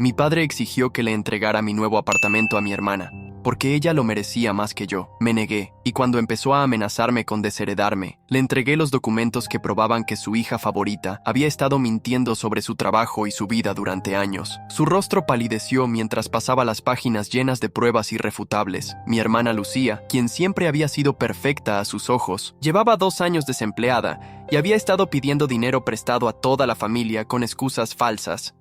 Mi padre exigió que le entregara mi nuevo apartamento a mi hermana, porque ella lo merecía más que yo. Me negué, y cuando empezó a amenazarme con desheredarme, le entregué los documentos que probaban que su hija favorita había estado mintiendo sobre su trabajo y su vida durante años. Su rostro palideció mientras pasaba las páginas llenas de pruebas irrefutables. Mi hermana Lucía, quien siempre había sido perfecta a sus ojos, llevaba 2 años desempleada y había estado pidiendo dinero prestado a toda la familia con excusas falsas.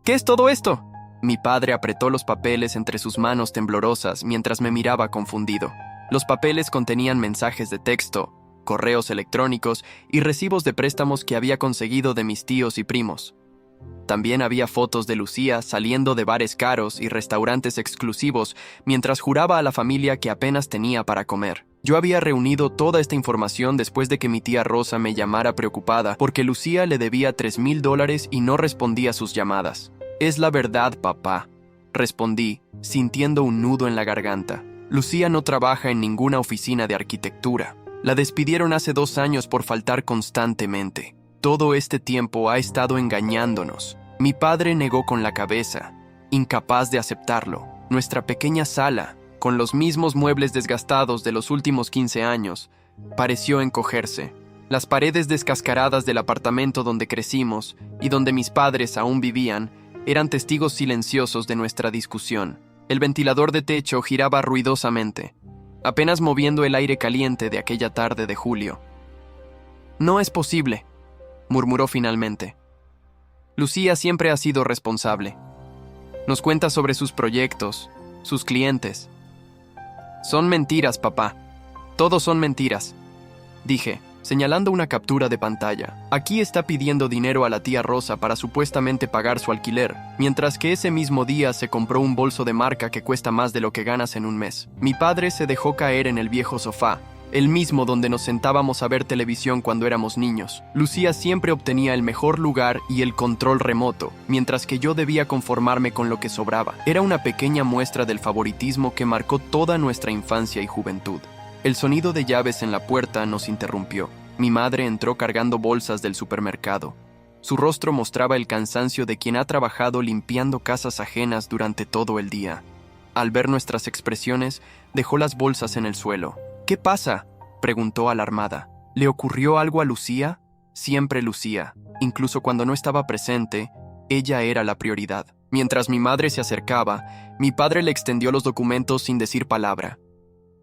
¿Qué es todo esto? Mi padre apretó los papeles entre sus manos temblorosas mientras me miraba confundido. Los papeles contenían mensajes de texto, correos electrónicos y recibos de préstamos que había conseguido de mis tíos y primos. También había fotos de Lucía saliendo de bares caros y restaurantes exclusivos mientras juraba a la familia que apenas tenía para comer. Yo había reunido toda esta información después de que mi tía Rosa me llamara preocupada porque Lucía le debía $3,000 y no respondía a sus llamadas. «Es la verdad, papá», respondí, sintiendo un nudo en la garganta. Lucía no trabaja en ninguna oficina de arquitectura. La despidieron hace 2 años por faltar constantemente. Todo este tiempo ha estado engañándonos. Mi padre negó con la cabeza, incapaz de aceptarlo. Nuestra pequeña sala, con los mismos muebles desgastados de los últimos 15 años, pareció encogerse. Las paredes descascaradas del apartamento donde crecimos y donde mis padres aún vivían eran testigos silenciosos de nuestra discusión. El ventilador de techo giraba ruidosamente, apenas moviendo el aire caliente de aquella tarde de julio. «No es posible», murmuró finalmente. «Lucía siempre ha sido responsable. Nos cuenta sobre sus proyectos, sus clientes». «Son mentiras, papá. Todos son mentiras», dije, señalando una captura de pantalla. «Aquí está pidiendo dinero a la tía Rosa para supuestamente pagar su alquiler, mientras que ese mismo día se compró un bolso de marca que cuesta más de lo que ganas en un mes. Mi padre se dejó caer en el viejo sofá, el mismo donde nos sentábamos a ver televisión cuando éramos niños. Lucía siempre obtenía el mejor lugar y el control remoto, mientras que yo debía conformarme con lo que sobraba. Era una pequeña muestra del favoritismo que marcó toda nuestra infancia y juventud». El sonido de llaves en la puerta nos interrumpió. Mi madre entró cargando bolsas del supermercado. Su rostro mostraba el cansancio de quien ha trabajado limpiando casas ajenas durante todo el día. Al ver nuestras expresiones, dejó las bolsas en el suelo. «¿Qué pasa?», preguntó alarmada. «¿Le ocurrió algo a Lucía?». Siempre Lucía. Incluso cuando no estaba presente, ella era la prioridad. Mientras mi madre se acercaba, mi padre le extendió los documentos sin decir palabra.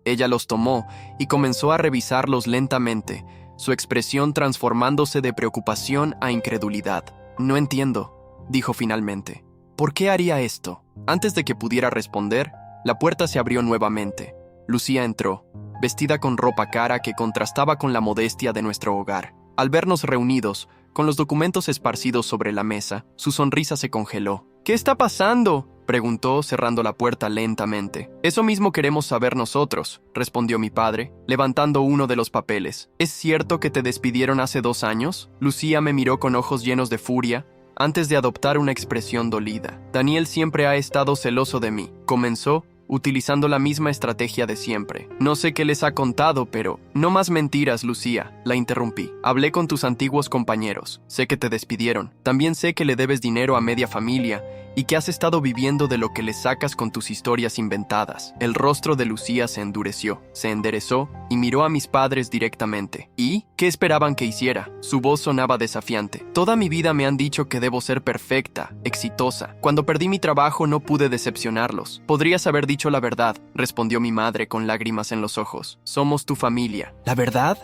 Ella los tomó y comenzó a revisarlos lentamente, su expresión transformándose de preocupación a incredulidad. «No entiendo», dijo finalmente. «¿Por qué haría esto?». Antes de que pudiera responder, la puerta se abrió nuevamente. Lucía entró, vestida con ropa cara que contrastaba con la modestia de nuestro hogar. Al vernos reunidos, con los documentos esparcidos sobre la mesa, su sonrisa se congeló. «¿Qué está pasando?», preguntó, cerrando la puerta lentamente. «Eso mismo queremos saber nosotros», respondió mi padre, levantando uno de los papeles. «¿Es cierto que te despidieron hace 2 años?» Lucía me miró con ojos llenos de furia, antes de adoptar una expresión dolida. «Daniel siempre ha estado celoso de mí», comenzó, utilizando la misma estrategia de siempre. «No sé qué les ha contado, pero...». «No más mentiras, Lucía», la interrumpí. «Hablé con tus antiguos compañeros. Sé que te despidieron. También sé que le debes dinero a media familia y que has estado viviendo de lo que le sacas con tus historias inventadas». El rostro de Lucía se endureció, se enderezó y miró a mis padres directamente. «¿Y? ¿Qué esperaban que hiciera?». Su voz sonaba desafiante. «Toda mi vida me han dicho que debo ser perfecta, exitosa. Cuando perdí mi trabajo no pude decepcionarlos. Podrías haber dicho la verdad», respondió mi madre con lágrimas en los ojos. «Somos tu familia». «¿La verdad?».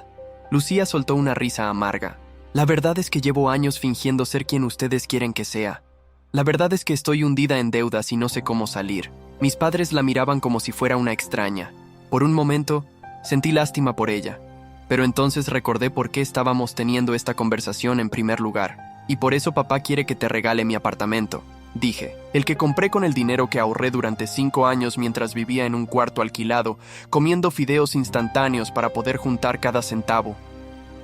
Lucía soltó una risa amarga. «La verdad es que llevo años fingiendo ser quien ustedes quieren que sea. La verdad es que estoy hundida en deudas y no sé cómo salir». Mis padres la miraban como si fuera una extraña. Por un momento, sentí lástima por ella, pero entonces recordé por qué estábamos teniendo esta conversación en primer lugar. «Y por eso papá quiere que te regale mi apartamento», dije. «El que compré con el dinero que ahorré durante 5 años mientras vivía en un cuarto alquilado, comiendo fideos instantáneos para poder juntar cada centavo».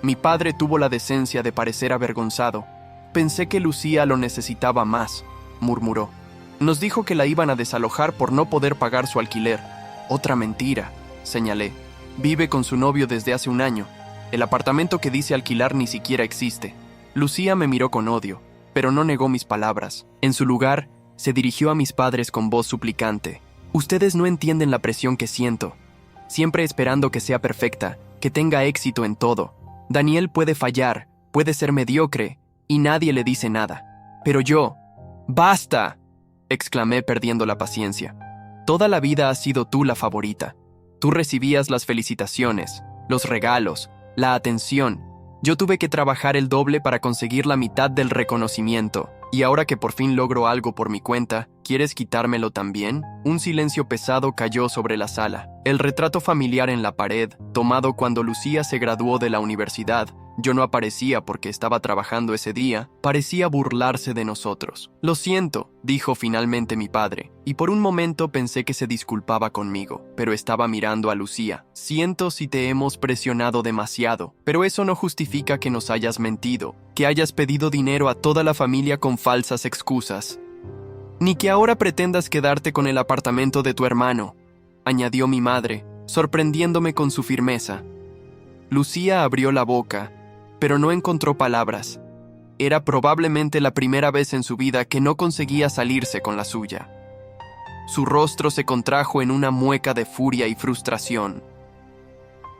Mi padre tuvo la decencia de parecer avergonzado. «Pensé que Lucía lo necesitaba más», murmuró. «Nos dijo que la iban a desalojar por no poder pagar su alquiler». «Otra mentira», señalé. «Vive con su novio desde hace 1 año. El apartamento que dice alquilar ni siquiera existe». Lucía me miró con odio, pero no negó mis palabras. En su lugar, Se dirigió a mis padres con voz suplicante. Ustedes no entienden la presión que siento. Siempre esperando que sea perfecta, que tenga éxito en todo. Daniel puede fallar, puede ser mediocre, y nadie le dice nada. Pero yo... ¡Basta!, exclamé perdiendo la paciencia. Toda la vida has sido tú la favorita. Tú recibías las felicitaciones, los regalos, la atención. Yo tuve que trabajar el doble para conseguir la mitad del reconocimiento. Y ahora que por fin logro algo por mi cuenta, ¿quieres quitármelo también? Un silencio pesado cayó sobre la sala. El retrato familiar en la pared, tomado cuando Lucía se graduó de la universidad, yo no aparecía porque estaba trabajando ese día, parecía burlarse de nosotros. Lo siento, dijo finalmente mi padre, y por un momento pensé que se disculpaba conmigo, pero estaba mirando a Lucía. Siento si te hemos presionado demasiado, pero eso no justifica que nos hayas mentido, que hayas pedido dinero a toda la familia con falsas excusas. Ni que ahora pretendas quedarte con el apartamento de tu hermano, añadió mi madre, sorprendiéndome con su firmeza. Lucía abrió la boca, pero no encontró palabras. Era probablemente la primera vez en su vida que no conseguía salirse con la suya. Su rostro se contrajo en una mueca de furia y frustración.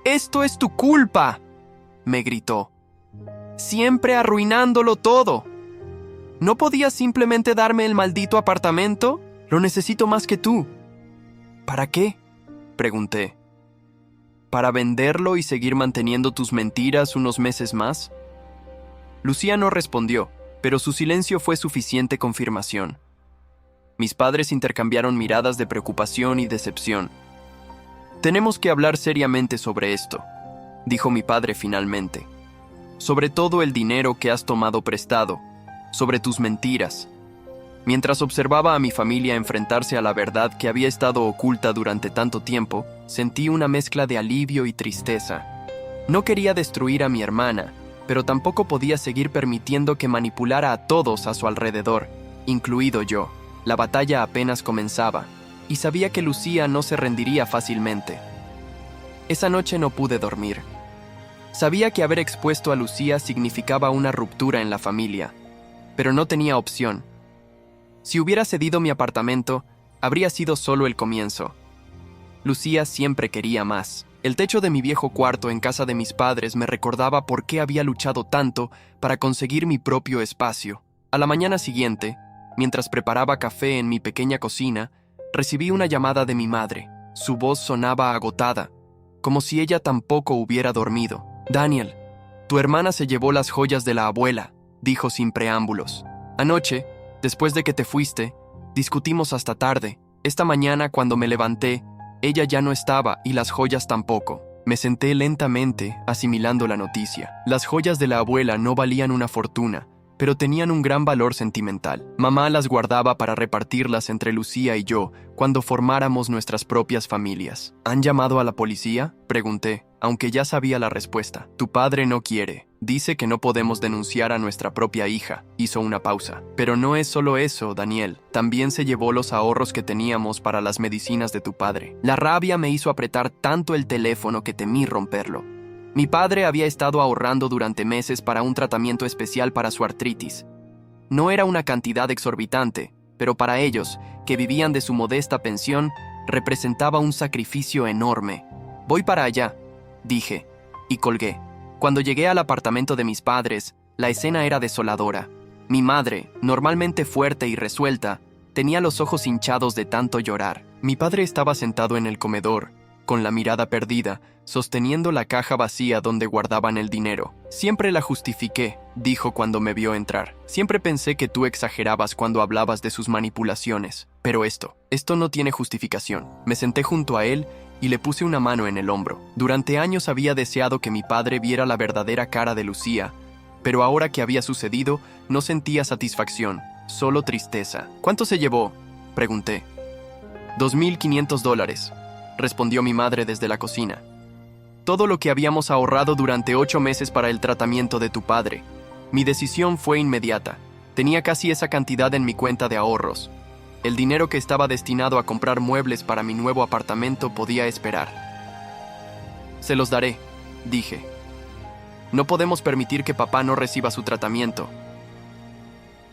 «¡Esto es tu culpa!», me gritó. «Siempre arruinándolo todo. ¿No podías simplemente darme el maldito apartamento? Lo necesito más que tú». «¿Para qué?», pregunté. ¿Para venderlo y seguir manteniendo tus mentiras unos meses más? Lucía no respondió, pero su silencio fue suficiente confirmación. Mis padres intercambiaron miradas de preocupación y decepción. «Tenemos que hablar seriamente sobre esto», dijo mi padre finalmente. «Sobre todo el dinero que has tomado prestado, sobre tus mentiras». Mientras observaba a mi familia enfrentarse a la verdad que había estado oculta durante tanto tiempo, sentí una mezcla de alivio y tristeza. No quería destruir a mi hermana, pero tampoco podía seguir permitiendo que manipulara a todos a su alrededor, incluido yo. La batalla apenas comenzaba, y sabía que Lucía no se rendiría fácilmente. Esa noche no pude dormir. Sabía que haber expuesto a Lucía significaba una ruptura en la familia, pero no tenía opción. Si hubiera cedido mi apartamento, habría sido solo el comienzo. Lucía siempre quería más. El techo de mi viejo cuarto en casa de mis padres me recordaba por qué había luchado tanto para conseguir mi propio espacio. A la mañana siguiente, mientras preparaba café en mi pequeña cocina, recibí una llamada de mi madre. Su voz sonaba agotada, como si ella tampoco hubiera dormido. «Daniel, tu hermana se llevó las joyas de la abuela», dijo sin preámbulos. «Anoche, después de que te fuiste, discutimos hasta tarde. Esta mañana, cuando me levanté, ella ya no estaba y las joyas tampoco». Me senté lentamente, asimilando la noticia. Las joyas de la abuela no valían una fortuna, pero tenían un gran valor sentimental. Mamá las guardaba para repartirlas entre Lucía y yo cuando formáramos nuestras propias familias. «¿Han llamado a la policía?», pregunté, aunque ya sabía la respuesta. «Tu padre no quiere. Dice que no podemos denunciar a nuestra propia hija», hizo una pausa. «Pero no es solo eso, Daniel. También se llevó los ahorros que teníamos para las medicinas de tu padre». La rabia me hizo apretar tanto el teléfono que temí romperlo. Mi padre había estado ahorrando durante meses para un tratamiento especial para su artritis. No era una cantidad exorbitante, pero para ellos, que vivían de su modesta pensión, representaba un sacrificio enorme. «Voy para allá», dije, y colgué. Cuando llegué al apartamento de mis padres, la escena era desoladora. Mi madre, normalmente fuerte y resuelta, tenía los ojos hinchados de tanto llorar. Mi padre estaba sentado en el comedor, con la mirada perdida, sosteniendo la caja vacía donde guardaban el dinero. «Siempre la justifiqué», dijo cuando me vio entrar. «Siempre pensé que tú exagerabas cuando hablabas de sus manipulaciones. Pero esto no tiene justificación». Me senté junto a él y le puse una mano en el hombro. Durante años había deseado que mi padre viera la verdadera cara de Lucía, pero ahora que había sucedido, no sentía satisfacción, solo tristeza. «¿Cuánto se llevó?», pregunté. $2,500, respondió mi madre desde la cocina. «Todo lo que habíamos ahorrado durante 8 meses para el tratamiento de tu padre». Mi decisión fue inmediata. Tenía casi esa cantidad en mi cuenta de ahorros. El dinero que estaba destinado a comprar muebles para mi nuevo apartamento podía esperar. «Se los daré», dije. «No podemos permitir que papá no reciba su tratamiento».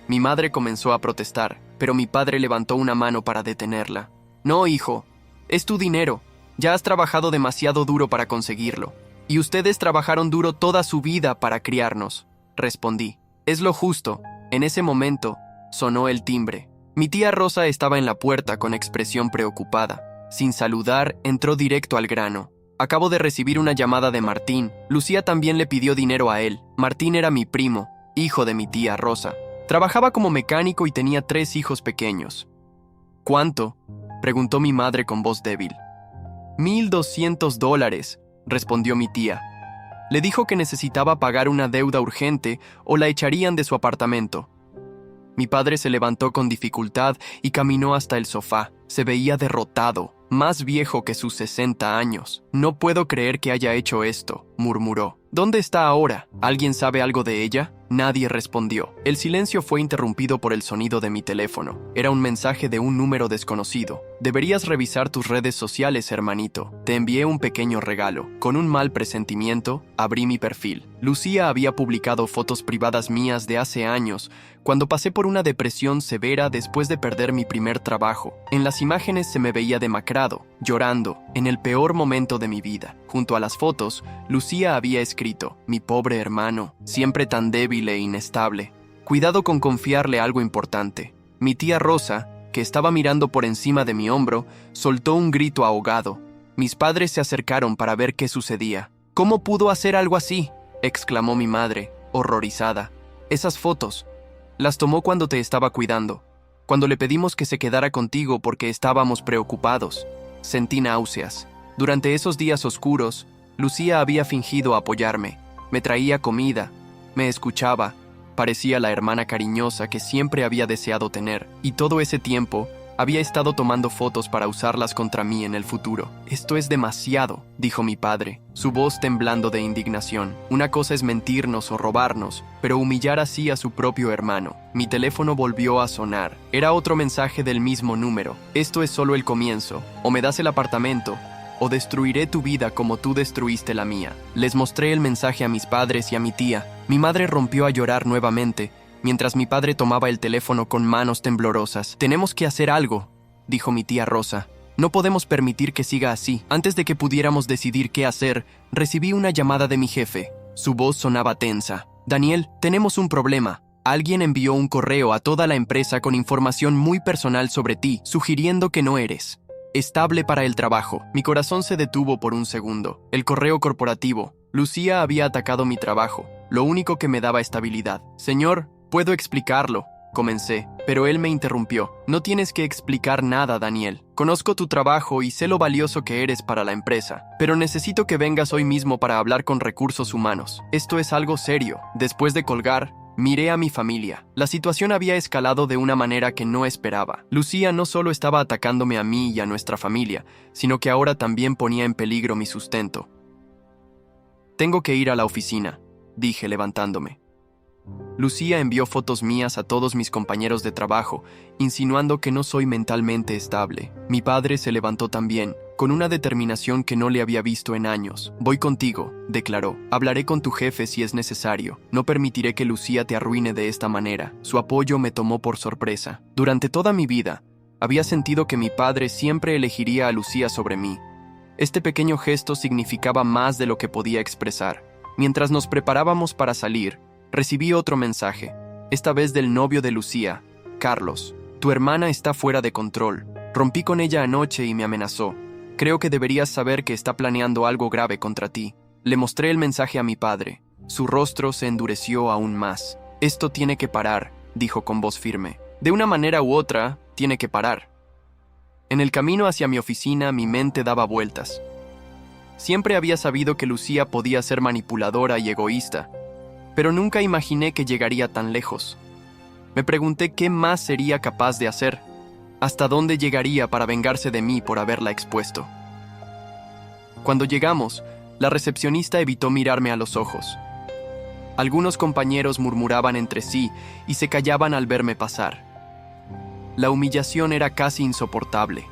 Mi madre comenzó a protestar, pero mi padre levantó una mano para detenerla. No, hijo, es tu dinero. Ya has trabajado demasiado duro para conseguirlo. Y ustedes trabajaron duro toda su vida para criarnos, respondí. Es lo justo. En ese momento, sonó el timbre. Mi tía Rosa estaba en la puerta con expresión preocupada. Sin saludar, entró directo al grano. Acabo de recibir una llamada de Martín. Lucía también le pidió dinero a él. Martín era mi primo, hijo de mi tía Rosa. Trabajaba como mecánico y tenía 3 hijos pequeños. ¿Cuánto?, preguntó mi madre con voz débil. $1,200, respondió mi tía. Le dijo que necesitaba pagar una deuda urgente o la echarían de su apartamento. Mi padre se levantó con dificultad y caminó hasta el sofá. Se veía derrotado, más viejo que sus 60 años. No puedo creer que haya hecho esto, murmuró. ¿Dónde está ahora? ¿Alguien sabe algo de ella? Nadie respondió. El silencio fue interrumpido por el sonido de mi teléfono. Era un mensaje de un número desconocido. Deberías revisar tus redes sociales, hermanito. Te envié un pequeño regalo. Con un mal presentimiento, abrí mi perfil. Lucía había publicado fotos privadas mías de hace años, cuando pasé por una depresión severa después de perder mi primer trabajo. En las imágenes se me veía demacrado, llorando, en el peor momento de mi vida. Junto a las fotos, Lucía había escrito: mi pobre hermano, siempre tan débil e inestable. Cuidado con confiarle algo importante. Mi tía Rosa, que estaba mirando por encima de mi hombro, soltó un grito ahogado. Mis padres se acercaron para ver qué sucedía. ¿Cómo pudo hacer algo así?, exclamó mi madre, horrorizada. Esas fotos las tomó cuando te estaba cuidando, cuando le pedimos que se quedara contigo porque estábamos preocupados. Sentí náuseas. Durante esos días oscuros, Lucía había fingido apoyarme. Me traía comida, me escuchaba, parecía la hermana cariñosa que siempre había deseado tener, y todo ese tiempo había estado tomando fotos para usarlas contra mí en el futuro. Esto es demasiado, dijo mi padre, su voz temblando de indignación. Una cosa es mentirnos o robarnos, pero humillar así a su propio hermano. Mi teléfono volvió a sonar. Era otro mensaje del mismo número. Esto es solo el comienzo. O me das el apartamento, o destruiré tu vida como tú destruiste la mía. Les mostré el mensaje a mis padres y a mi tía. Mi madre rompió a llorar nuevamente, mientras mi padre tomaba el teléfono con manos temblorosas. Tenemos que hacer algo, dijo mi tía Rosa. No podemos permitir que siga así. Antes de que pudiéramos decidir qué hacer, recibí una llamada de mi jefe. Su voz sonaba tensa. Daniel, tenemos un problema. Alguien envió un correo a toda la empresa con información muy personal sobre ti, sugiriendo que no eres estable para el trabajo. Mi corazón se detuvo por un segundo. El correo corporativo. Lucía había atacado mi trabajo, lo único que me daba estabilidad. Señor, puedo explicarlo, comencé, pero él me interrumpió. No tienes que explicar nada, Daniel. Conozco tu trabajo y sé lo valioso que eres para la empresa, pero necesito que vengas hoy mismo para hablar con recursos humanos. Esto es algo serio. Después de colgar, miré a mi familia. La situación había escalado de una manera que no esperaba. Lucía no solo estaba atacándome a mí y a nuestra familia, sino que ahora también ponía en peligro mi sustento. Tengo que ir a la oficina, dije levantándome. Lucía envió fotos mías a todos mis compañeros de trabajo, insinuando que no soy mentalmente estable. Mi padre se levantó también, con una determinación que no le había visto en años. Voy contigo, declaró. Hablaré con tu jefe si es necesario. No permitiré que Lucía te arruine de esta manera. Su apoyo me tomó por sorpresa. Durante toda mi vida, había sentido que mi padre siempre elegiría a Lucía sobre mí. Este pequeño gesto significaba más de lo que podía expresar. Mientras nos preparábamos para salir, recibí otro mensaje, esta vez del novio de Lucía, Carlos. Tu hermana está fuera de control. Rompí con ella anoche y me amenazó. Creo que deberías saber que está planeando algo grave contra ti. Le mostré el mensaje a mi padre. Su rostro se endureció aún más. Esto tiene que parar, dijo con voz firme. De una manera u otra, tiene que parar. En el camino hacia mi oficina, mi mente daba vueltas. Siempre había sabido que Lucía podía ser manipuladora y egoísta, pero nunca imaginé que llegaría tan lejos. Me pregunté qué más sería capaz de hacer, hasta dónde llegaría para vengarse de mí por haberla expuesto. Cuando llegamos, la recepcionista evitó mirarme a los ojos. Algunos compañeros murmuraban entre sí y se callaban al verme pasar. La humillación era casi insoportable.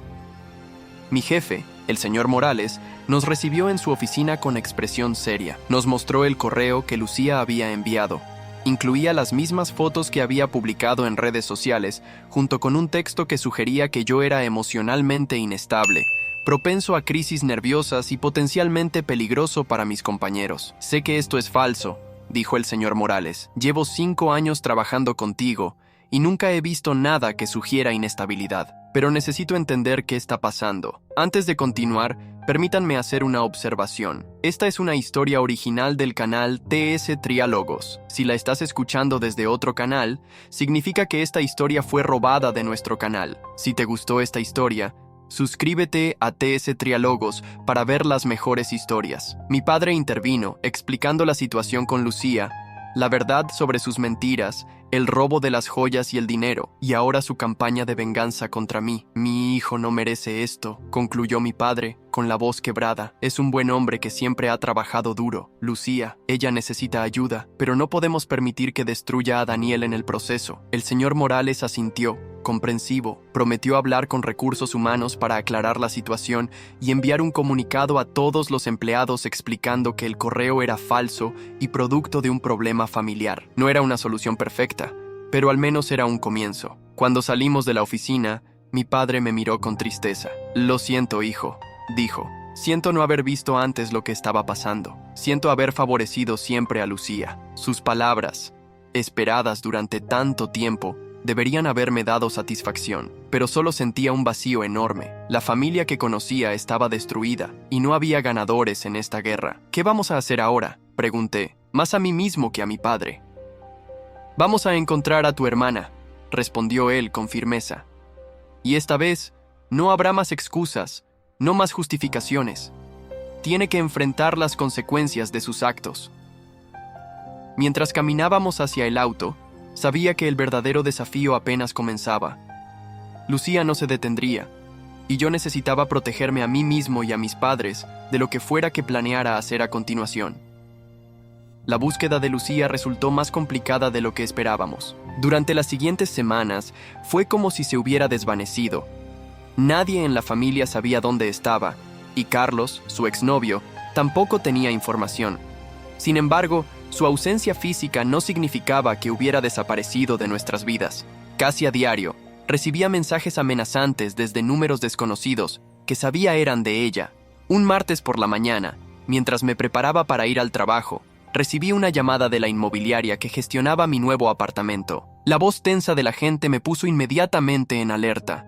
Mi jefe, el señor Morales, nos recibió en su oficina con expresión seria. Nos mostró el correo que Lucía había enviado. Incluía las mismas fotos que había publicado en redes sociales, junto con un texto que sugería que yo era emocionalmente inestable, propenso a crisis nerviosas y potencialmente peligroso para mis compañeros. Sé que esto es falso, dijo el señor Morales. Llevo 5 años trabajando contigo y nunca he visto nada que sugiera inestabilidad, pero necesito entender qué está pasando. Antes de continuar, permítanme hacer una observación. Esta es una historia original del canal TS Triálogos. Si la estás escuchando desde otro canal, significa que esta historia fue robada de nuestro canal. Si te gustó esta historia, suscríbete a TS Triálogos para ver las mejores historias. Mi padre intervino, explicando la situación con Lucía, la verdad sobre sus mentiras, el robo de las joyas y el dinero, y ahora su campaña de venganza contra mí. Mi hijo no merece esto, concluyó mi padre, con la voz quebrada. Es un buen hombre que siempre ha trabajado duro. Lucía, ella necesita ayuda, pero no podemos permitir que destruya a Daniel en el proceso. El señor Morales asintió, comprensivo, prometió hablar con recursos humanos para aclarar la situación y enviar un comunicado a todos los empleados explicando que el correo era falso y producto de un problema familiar. No era una solución perfecta, pero al menos era un comienzo. Cuando salimos de la oficina, mi padre me miró con tristeza. Lo siento, hijo, dijo. Siento no haber visto antes lo que estaba pasando. Siento haber favorecido siempre a Lucía. Sus palabras, esperadas durante tanto tiempo, deberían haberme dado satisfacción, pero solo sentía un vacío enorme. La familia que conocía estaba destruida y no había ganadores en esta guerra. ¿Qué vamos a hacer ahora?, pregunté, más a mí mismo que a mi padre. Vamos a encontrar a tu hermana, respondió él con firmeza. Y esta vez, no habrá más excusas, no más justificaciones. Tiene que enfrentar las consecuencias de sus actos. Mientras caminábamos hacia el auto, sabía que el verdadero desafío apenas comenzaba. Lucía no se detendría, y yo necesitaba protegerme a mí mismo y a mis padres de lo que fuera que planeara hacer a continuación. La búsqueda de Lucía resultó más complicada de lo que esperábamos. Durante las siguientes semanas, fue como si se hubiera desvanecido. Nadie en la familia sabía dónde estaba, y Carlos, su exnovio, tampoco tenía información. Sin embargo, su ausencia física no significaba que hubiera desaparecido de nuestras vidas. Casi a diario, recibía mensajes amenazantes desde números desconocidos que sabía eran de ella. Un martes por la mañana, mientras me preparaba para ir al trabajo, recibí una llamada de la inmobiliaria que gestionaba mi nuevo apartamento. La voz tensa del agente me puso inmediatamente en alerta.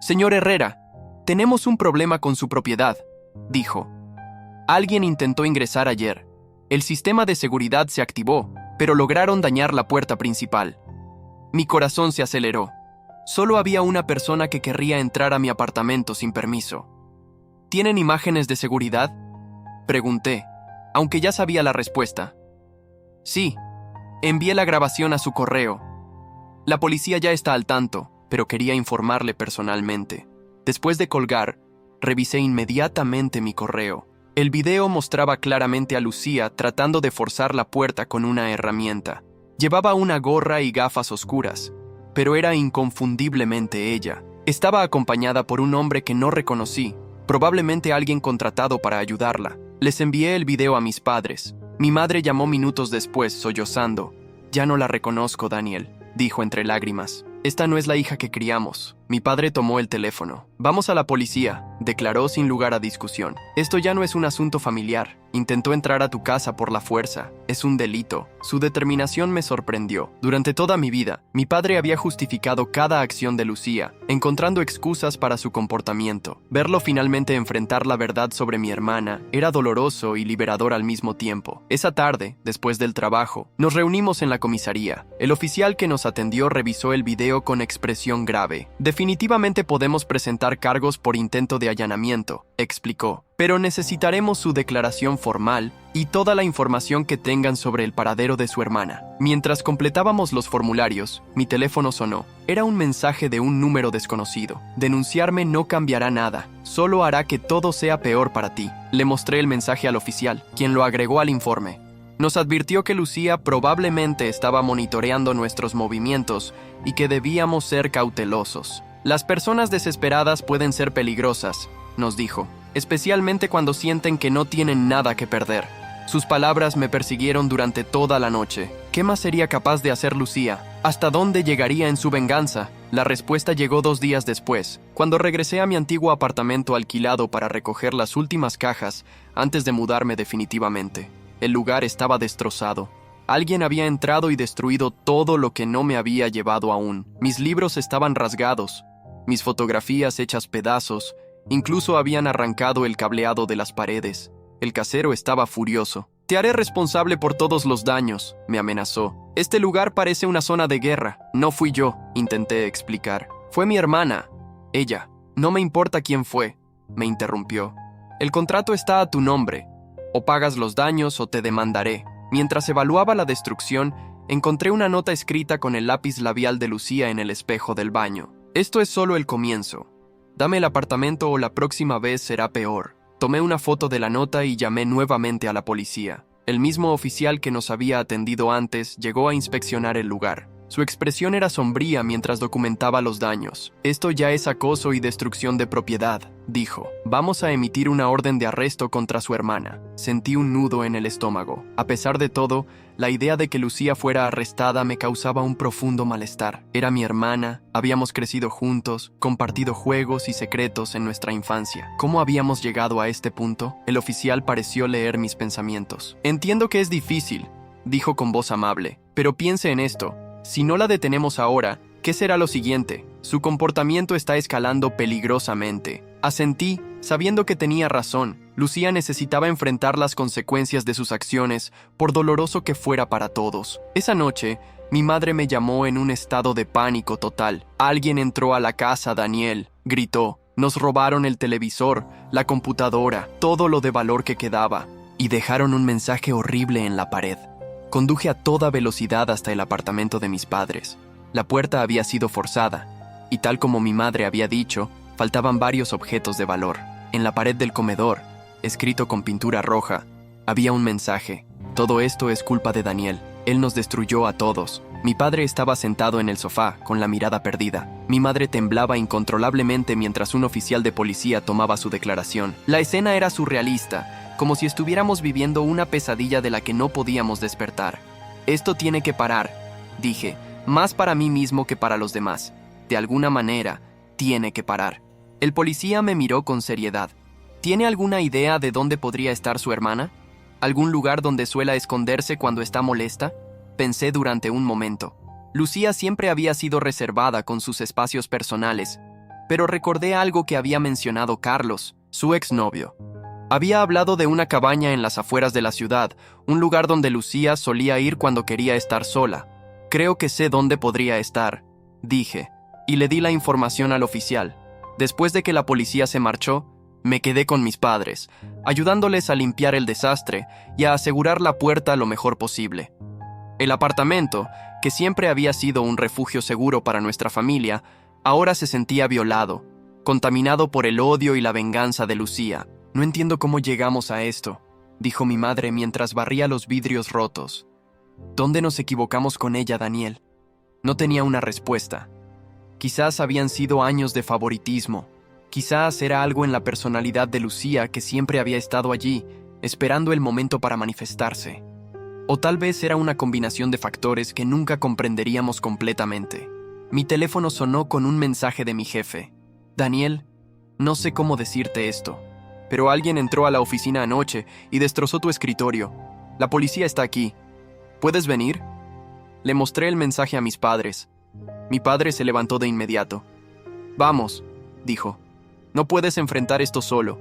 «Señor Herrera, tenemos un problema con su propiedad», dijo. «Alguien intentó ingresar ayer. El sistema de seguridad se activó, pero lograron dañar la puerta principal». Mi corazón se aceleró. Solo había una persona que querría entrar a mi apartamento sin permiso. ¿Tienen imágenes de seguridad?, pregunté, aunque ya sabía la respuesta. Sí, envié la grabación a su correo. La policía ya está al tanto, pero quería informarle personalmente. Después de colgar, revisé inmediatamente mi correo. El video mostraba claramente a Lucía tratando de forzar la puerta con una herramienta. Llevaba una gorra y gafas oscuras, pero era inconfundiblemente ella. Estaba acompañada por un hombre que no reconocí, probablemente alguien contratado para ayudarla. Les envié el video a mis padres. Mi madre llamó minutos después, sollozando. «Ya no la reconozco, Daniel», dijo entre lágrimas. «Esta no es la hija que criamos». Mi padre tomó el teléfono. «Vamos a la policía», declaró sin lugar a discusión. «Esto ya no es un asunto familiar. Intentó entrar a tu casa por la fuerza. Es un delito». Su determinación me sorprendió. Durante toda mi vida, mi padre había justificado cada acción de Lucía, encontrando excusas para su comportamiento. Verlo finalmente enfrentar la verdad sobre mi hermana era doloroso y liberador al mismo tiempo. Esa tarde, después del trabajo, nos reunimos en la comisaría. El oficial que nos atendió revisó el video con expresión grave. «Definitivamente podemos presentar cargos por intento de allanamiento», explicó, «pero necesitaremos su declaración formal y toda la información que tengan sobre el paradero de su hermana». Mientras completábamos los formularios, mi teléfono sonó. Era un mensaje de un número desconocido. «Denunciarme no cambiará nada, solo hará que todo sea peor para ti». Le mostré el mensaje al oficial, quien lo agregó al informe. Nos advirtió que Lucía probablemente estaba monitoreando nuestros movimientos y que debíamos ser cautelosos. «Las personas desesperadas pueden ser peligrosas», nos dijo, «especialmente cuando sienten que no tienen nada que perder». Sus palabras me persiguieron durante toda la noche. ¿Qué más sería capaz de hacer Lucía? ¿Hasta dónde llegaría en su venganza? La respuesta llegó 2 días después, cuando regresé a mi antiguo apartamento alquilado para recoger las últimas cajas antes de mudarme definitivamente. El lugar estaba destrozado. Alguien había entrado y destruido todo lo que no me había llevado aún. Mis libros estaban rasgados, mis fotografías hechas pedazos, incluso habían arrancado el cableado de las paredes. El casero estaba furioso. «Te haré responsable por todos los daños», me amenazó. «Este lugar parece una zona de guerra. No fui yo», intenté explicar. «Fue mi hermana. Ella. No me importa quién fue», me interrumpió. «El contrato está a tu nombre. O pagas los daños o te demandaré». Mientras evaluaba la destrucción, encontré una nota escrita con el lápiz labial de Lucía en el espejo del baño. «Esto es solo el comienzo. Dame el apartamento o la próxima vez será peor». Tomé una foto de la nota y llamé nuevamente a la policía. El mismo oficial que nos había atendido antes llegó a inspeccionar el lugar. Su expresión era sombría mientras documentaba los daños. «Esto ya es acoso y destrucción de propiedad», dijo. «Vamos a emitir una orden de arresto contra su hermana». Sentí un nudo en el estómago. A pesar de todo, la idea de que Lucía fuera arrestada me causaba un profundo malestar. Era mi hermana, habíamos crecido juntos, compartido juegos y secretos en nuestra infancia. ¿Cómo habíamos llegado a este punto? El oficial pareció leer mis pensamientos. «Entiendo que es difícil», dijo con voz amable, «pero piense en esto. Si no la detenemos ahora, ¿qué será lo siguiente? Su comportamiento está escalando peligrosamente». Asentí, sabiendo que tenía razón. Lucía necesitaba enfrentar las consecuencias de sus acciones, por doloroso que fuera para todos. Esa noche, mi madre me llamó en un estado de pánico total. «Alguien entró a la casa, Daniel», gritó. «Nos robaron el televisor, la computadora, todo lo de valor que quedaba, y dejaron un mensaje horrible en la pared». Conduje a toda velocidad hasta el apartamento de mis padres. La puerta había sido forzada, y tal como mi madre había dicho, faltaban varios objetos de valor. En la pared del comedor, escrito con pintura roja, había un mensaje: «Todo esto es culpa de Daniel. Él nos destruyó a todos». Mi padre estaba sentado en el sofá, con la mirada perdida. Mi madre temblaba incontrolablemente mientras un oficial de policía tomaba su declaración. La escena era surrealista, como si estuviéramos viviendo una pesadilla de la que no podíamos despertar. «Esto tiene que parar», dije, «más para mí mismo que para los demás. De alguna manera, tiene que parar». El policía me miró con seriedad. «¿Tiene alguna idea de dónde podría estar su hermana? ¿Algún lugar donde suela esconderse cuando está molesta?». Pensé durante un momento. Lucía siempre había sido reservada con sus espacios personales, pero recordé algo que había mencionado Carlos, su exnovio. Había hablado de una cabaña en las afueras de la ciudad, un lugar donde Lucía solía ir cuando quería estar sola. «Creo que sé dónde podría estar», dije, y le di la información al oficial. Después de que la policía se marchó, me quedé con mis padres, ayudándoles a limpiar el desastre y a asegurar la puerta lo mejor posible. El apartamento, que siempre había sido un refugio seguro para nuestra familia, ahora se sentía violado, contaminado por el odio y la venganza de Lucía. «No entiendo cómo llegamos a esto», dijo mi madre mientras barría los vidrios rotos. «¿Dónde nos equivocamos con ella, Daniel?». No tenía una respuesta. Quizás habían sido años de favoritismo. Quizás era algo en la personalidad de Lucía que siempre había estado allí, esperando el momento para manifestarse. O tal vez era una combinación de factores que nunca comprenderíamos completamente. Mi teléfono sonó con un mensaje de mi jefe. «Daniel, no sé cómo decirte esto, pero alguien entró a la oficina anoche y destrozó tu escritorio. La policía está aquí. ¿Puedes venir?». Le mostré el mensaje a mis padres. Mi padre se levantó de inmediato. «Vamos», dijo. «No puedes enfrentar esto solo».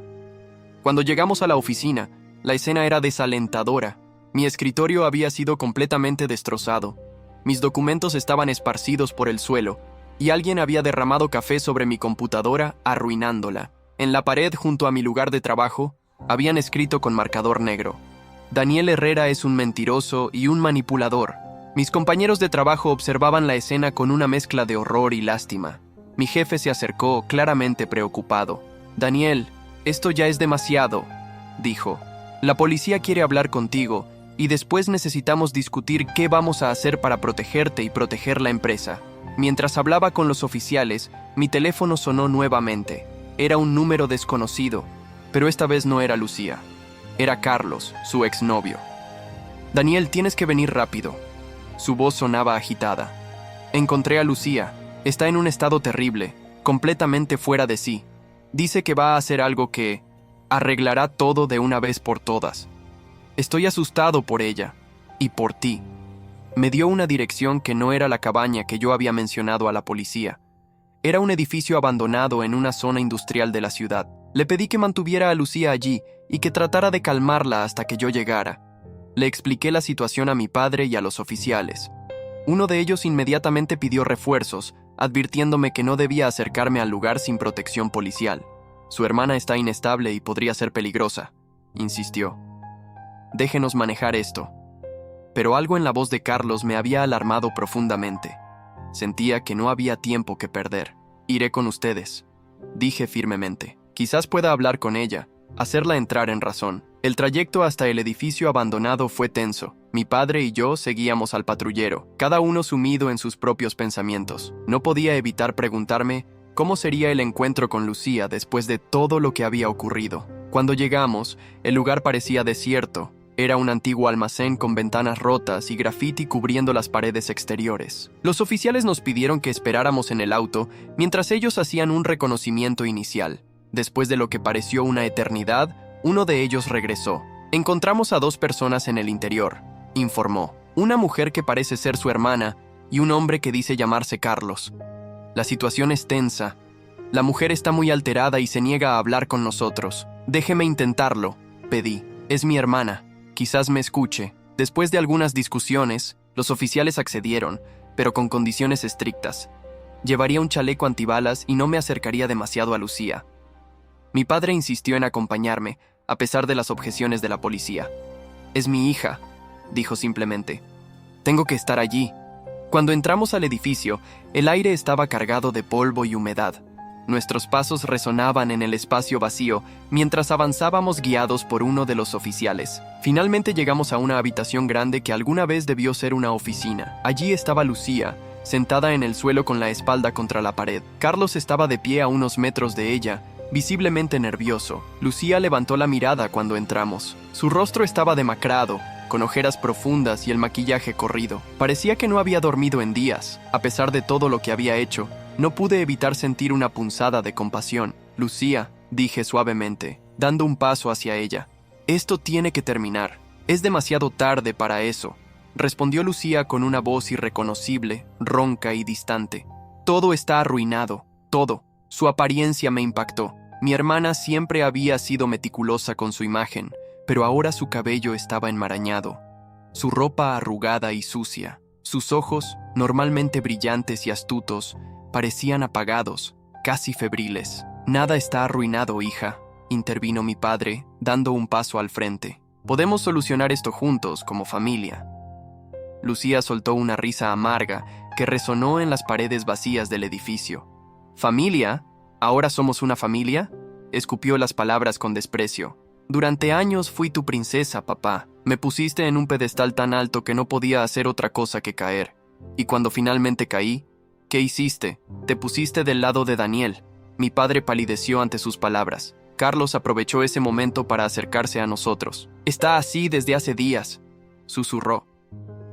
Cuando llegamos a la oficina, la escena era desalentadora. Mi escritorio había sido completamente destrozado. Mis documentos estaban esparcidos por el suelo, y alguien había derramado café sobre mi computadora, arruinándola. En la pared junto a mi lugar de trabajo, habían escrito con marcador negro: «Daniel Herrera es un mentiroso y un manipulador». Mis compañeros de trabajo observaban la escena con una mezcla de horror y lástima. Mi jefe se acercó, claramente preocupado. «Daniel, esto ya es demasiado», dijo. «La policía quiere hablar contigo, y después necesitamos discutir qué vamos a hacer para protegerte y proteger la empresa». Mientras hablaba con los oficiales, mi teléfono sonó nuevamente. Era un número desconocido, pero esta vez no era Lucía. Era Carlos, su exnovio. «Daniel, tienes que venir rápido». Su voz sonaba agitada. Encontré a Lucía. Está en un estado terrible, completamente fuera de sí. Dice que va a hacer algo que arreglará todo de una vez por todas. Estoy asustado por ella y por ti. Me dio una dirección que no era la cabaña que yo había mencionado a la policía. Era un edificio abandonado en una zona industrial de la ciudad. Le pedí que mantuviera a Lucía allí y que tratara de calmarla hasta que yo llegara. Le expliqué la situación a mi padre y a los oficiales. Uno de ellos inmediatamente pidió refuerzos, advirtiéndome que no debía acercarme al lugar sin protección policial. Su hermana está inestable y podría ser peligrosa, insistió. Déjenos manejar esto. Pero algo en la voz de Carlos me había alarmado profundamente. Sentía que no había tiempo que perder. Iré con ustedes, dije firmemente. Quizás pueda hablar con ella, hacerla entrar en razón. El trayecto hasta el edificio abandonado fue tenso. Mi padre y yo seguíamos al patrullero, cada uno sumido en sus propios pensamientos. No podía evitar preguntarme cómo sería el encuentro con Lucía después de todo lo que había ocurrido. Cuando llegamos, el lugar parecía desierto. Era un antiguo almacén con ventanas rotas y grafiti cubriendo las paredes exteriores. Los oficiales nos pidieron que esperáramos en el auto mientras ellos hacían un reconocimiento inicial. Después de lo que pareció una eternidad, uno de ellos regresó. Encontramos a 2 personas en el interior, informó. Una mujer que parece ser su hermana y un hombre que dice llamarse Carlos. La situación es tensa. La mujer está muy alterada y se niega a hablar con nosotros. Déjeme intentarlo, pedí. Es mi hermana. Quizás me escuche. Después de algunas discusiones, los oficiales accedieron, pero con condiciones estrictas. Llevaría un chaleco antibalas y no me acercaría demasiado a Lucía. Mi padre insistió en acompañarme, a pesar de las objeciones de la policía. Es mi hija, dijo simplemente. Tengo que estar allí. Cuando entramos al edificio, el aire estaba cargado de polvo y humedad. Nuestros pasos resonaban en el espacio vacío mientras avanzábamos guiados por uno de los oficiales. Finalmente llegamos a una habitación grande que alguna vez debió ser una oficina. Allí estaba Lucía, sentada en el suelo con la espalda contra la pared. Carlos estaba de pie a unos metros de ella, visiblemente nervioso. Lucía levantó la mirada cuando entramos. Su rostro estaba demacrado, con ojeras profundas y el maquillaje corrido. Parecía que no había dormido en días. A pesar de todo lo que había hecho, no pude evitar sentir una punzada de compasión. Lucía, dije suavemente, dando un paso hacia ella. Esto tiene que terminar. Es demasiado tarde para eso, respondió Lucía con una voz irreconocible, ronca y distante. Todo está arruinado, todo. Su apariencia me impactó. Mi hermana siempre había sido meticulosa con su imagen, pero ahora su cabello estaba enmarañado, su ropa arrugada y sucia. Sus ojos, normalmente brillantes y astutos, parecían apagados, casi febriles. Nada está arruinado, hija, intervino mi padre, dando un paso al frente. Podemos solucionar esto juntos, como familia. Lucía soltó una risa amarga que resonó en las paredes vacías del edificio. ¿Familia? ¿Ahora somos una familia? Escupió las palabras con desprecio. Durante años fui tu princesa, papá. Me pusiste en un pedestal tan alto que no podía hacer otra cosa que caer. Y cuando finalmente caí, ¿qué hiciste? Te pusiste del lado de Daniel. Mi padre palideció ante sus palabras. Carlos aprovechó ese momento para acercarse a nosotros. Está así desde hace días, susurró.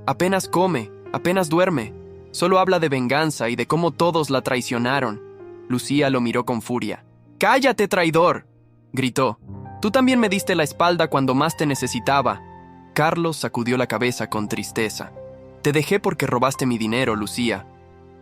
Apenas come, apenas duerme. Solo habla de venganza y de cómo todos la traicionaron. Lucía lo miró con furia. ¡Cállate, traidor!, gritó. Tú también me diste la espalda cuando más te necesitaba. Carlos sacudió la cabeza con tristeza. Te dejé porque robaste mi dinero, Lucía.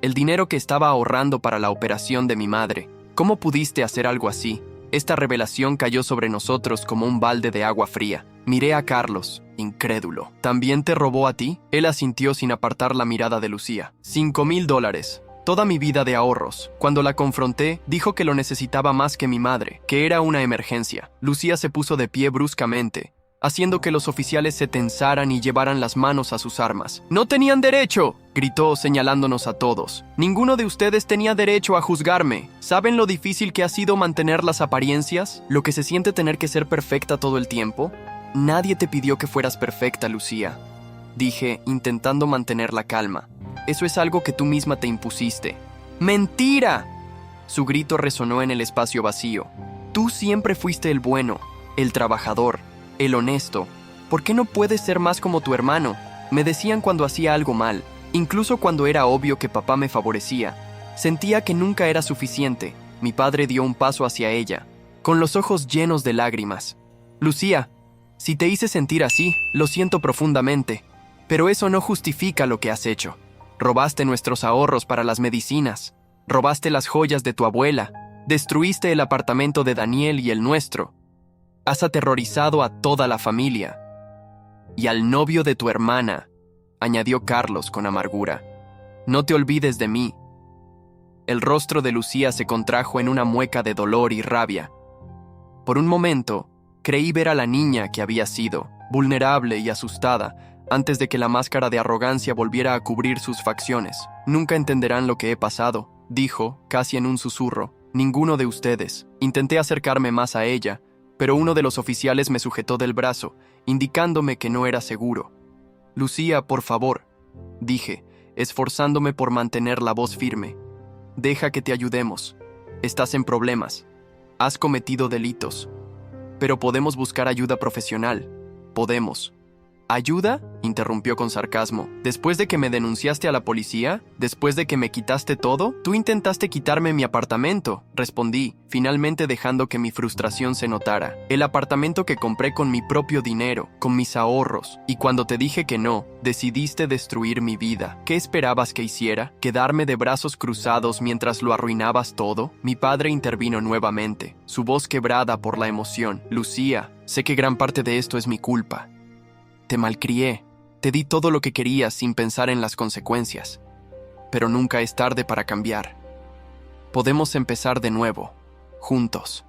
El dinero que estaba ahorrando para la operación de mi madre. ¿Cómo pudiste hacer algo así? Esta revelación cayó sobre nosotros como un balde de agua fría. Miré a Carlos, incrédulo. ¿También te robó a ti? Él asintió sin apartar la mirada de Lucía. $5,000. Toda mi vida de ahorros. Cuando la confronté, dijo que lo necesitaba más que mi madre, que era una emergencia. Lucía se puso de pie bruscamente, haciendo que los oficiales se tensaran y llevaran las manos a sus armas. ¡No tenían derecho!, gritó señalándonos a todos. Ninguno de ustedes tenía derecho a juzgarme. ¿Saben lo difícil que ha sido mantener las apariencias? ¿Lo que se siente tener que ser perfecta todo el tiempo? Nadie te pidió que fueras perfecta, Lucía, dije, intentando mantener la calma. Eso es algo que tú misma te impusiste. ¡Mentira!, su grito resonó en el espacio vacío. Tú siempre fuiste el bueno, el trabajador, el honesto. ¿Por qué no puedes ser más como tu hermano? Me decían cuando hacía algo mal, incluso cuando era obvio que papá me favorecía. Sentía que nunca era suficiente. Mi padre dio un paso hacia ella, con los ojos llenos de lágrimas. Lucía, si te hice sentir así, lo siento profundamente, pero eso no justifica lo que has hecho. Robaste nuestros ahorros para las medicinas, robaste las joyas de tu abuela, destruiste el apartamento de Daniel y el nuestro. Has aterrorizado a toda la familia. Y al novio de tu hermana, añadió Carlos con amargura. No te olvides de mí. El rostro de Lucía se contrajo en una mueca de dolor y rabia. Por un momento, creí ver a la niña que había sido, vulnerable y asustada, antes de que la máscara de arrogancia volviera a cubrir sus facciones. Nunca entenderán lo que he pasado, dijo, casi en un susurro. Ninguno de ustedes. Intenté acercarme más a ella, pero uno de los oficiales me sujetó del brazo, indicándome que no era seguro. Lucía, por favor, dije, esforzándome por mantener la voz firme. Deja que te ayudemos. Estás en problemas. Has cometido delitos. Pero podemos buscar ayuda profesional. Podemos. ¿Ayuda?, interrumpió con sarcasmo. ¿Después de que me denunciaste a la policía? ¿Después de que me quitaste todo? Tú intentaste quitarme mi apartamento, respondí, finalmente dejando que mi frustración se notara. El apartamento que compré con mi propio dinero, con mis ahorros. Y cuando te dije que no, decidiste destruir mi vida. ¿Qué esperabas que hiciera? ¿Quedarme de brazos cruzados mientras lo arruinabas todo? Mi padre intervino nuevamente, su voz quebrada por la emoción. Lucía, sé que gran parte de esto es mi culpa. Te malcrié, te di todo lo que querías sin pensar en las consecuencias. Pero nunca es tarde para cambiar. Podemos empezar de nuevo, juntos.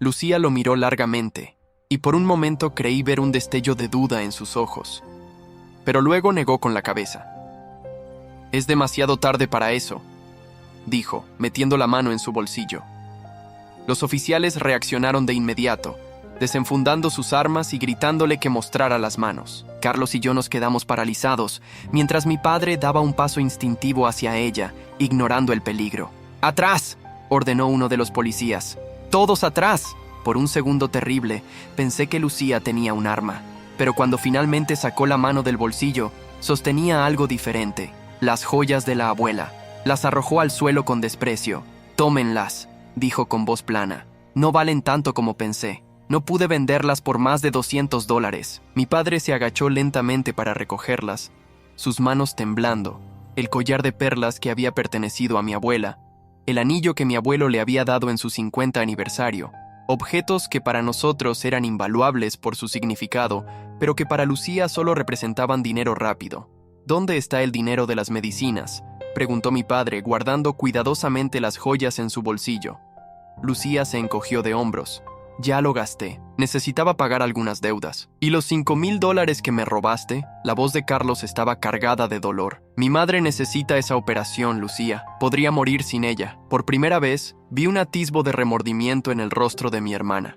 Lucía lo miró largamente, y por un momento creí ver un destello de duda en sus ojos. Pero luego negó con la cabeza. Es demasiado tarde para eso, dijo, metiendo la mano en su bolsillo. Los oficiales reaccionaron de inmediato, desenfundando sus armas y gritándole que mostrara las manos. Carlos y yo nos quedamos paralizados, mientras mi padre daba un paso instintivo hacia ella, ignorando el peligro. ¡Atrás!, ordenó uno de los policías. ¡Todos atrás! Por un segundo terrible, pensé que Lucía tenía un arma, pero cuando finalmente sacó la mano del bolsillo, sostenía algo diferente, las joyas de la abuela. Las arrojó al suelo con desprecio. «Tómenlas», dijo con voz plana. «No valen tanto como pensé. No pude venderlas por más de $200. Mi padre se agachó lentamente para recogerlas, sus manos temblando, el collar de perlas que había pertenecido a mi abuela, el anillo que mi abuelo le había dado en su 50 aniversario, objetos que para nosotros eran invaluables por su significado, pero que para Lucía solo representaban dinero rápido. «¿Dónde está el dinero de las medicinas?», preguntó mi padre, guardando cuidadosamente las joyas en su bolsillo. Lucía se encogió de hombros. «Ya lo gasté. Necesitaba pagar algunas deudas. ¿Y los $5,000 que me robaste?». La voz de Carlos estaba cargada de dolor. «Mi madre necesita esa operación, Lucía. Podría morir sin ella». Por primera vez, vi un atisbo de remordimiento en el rostro de mi hermana.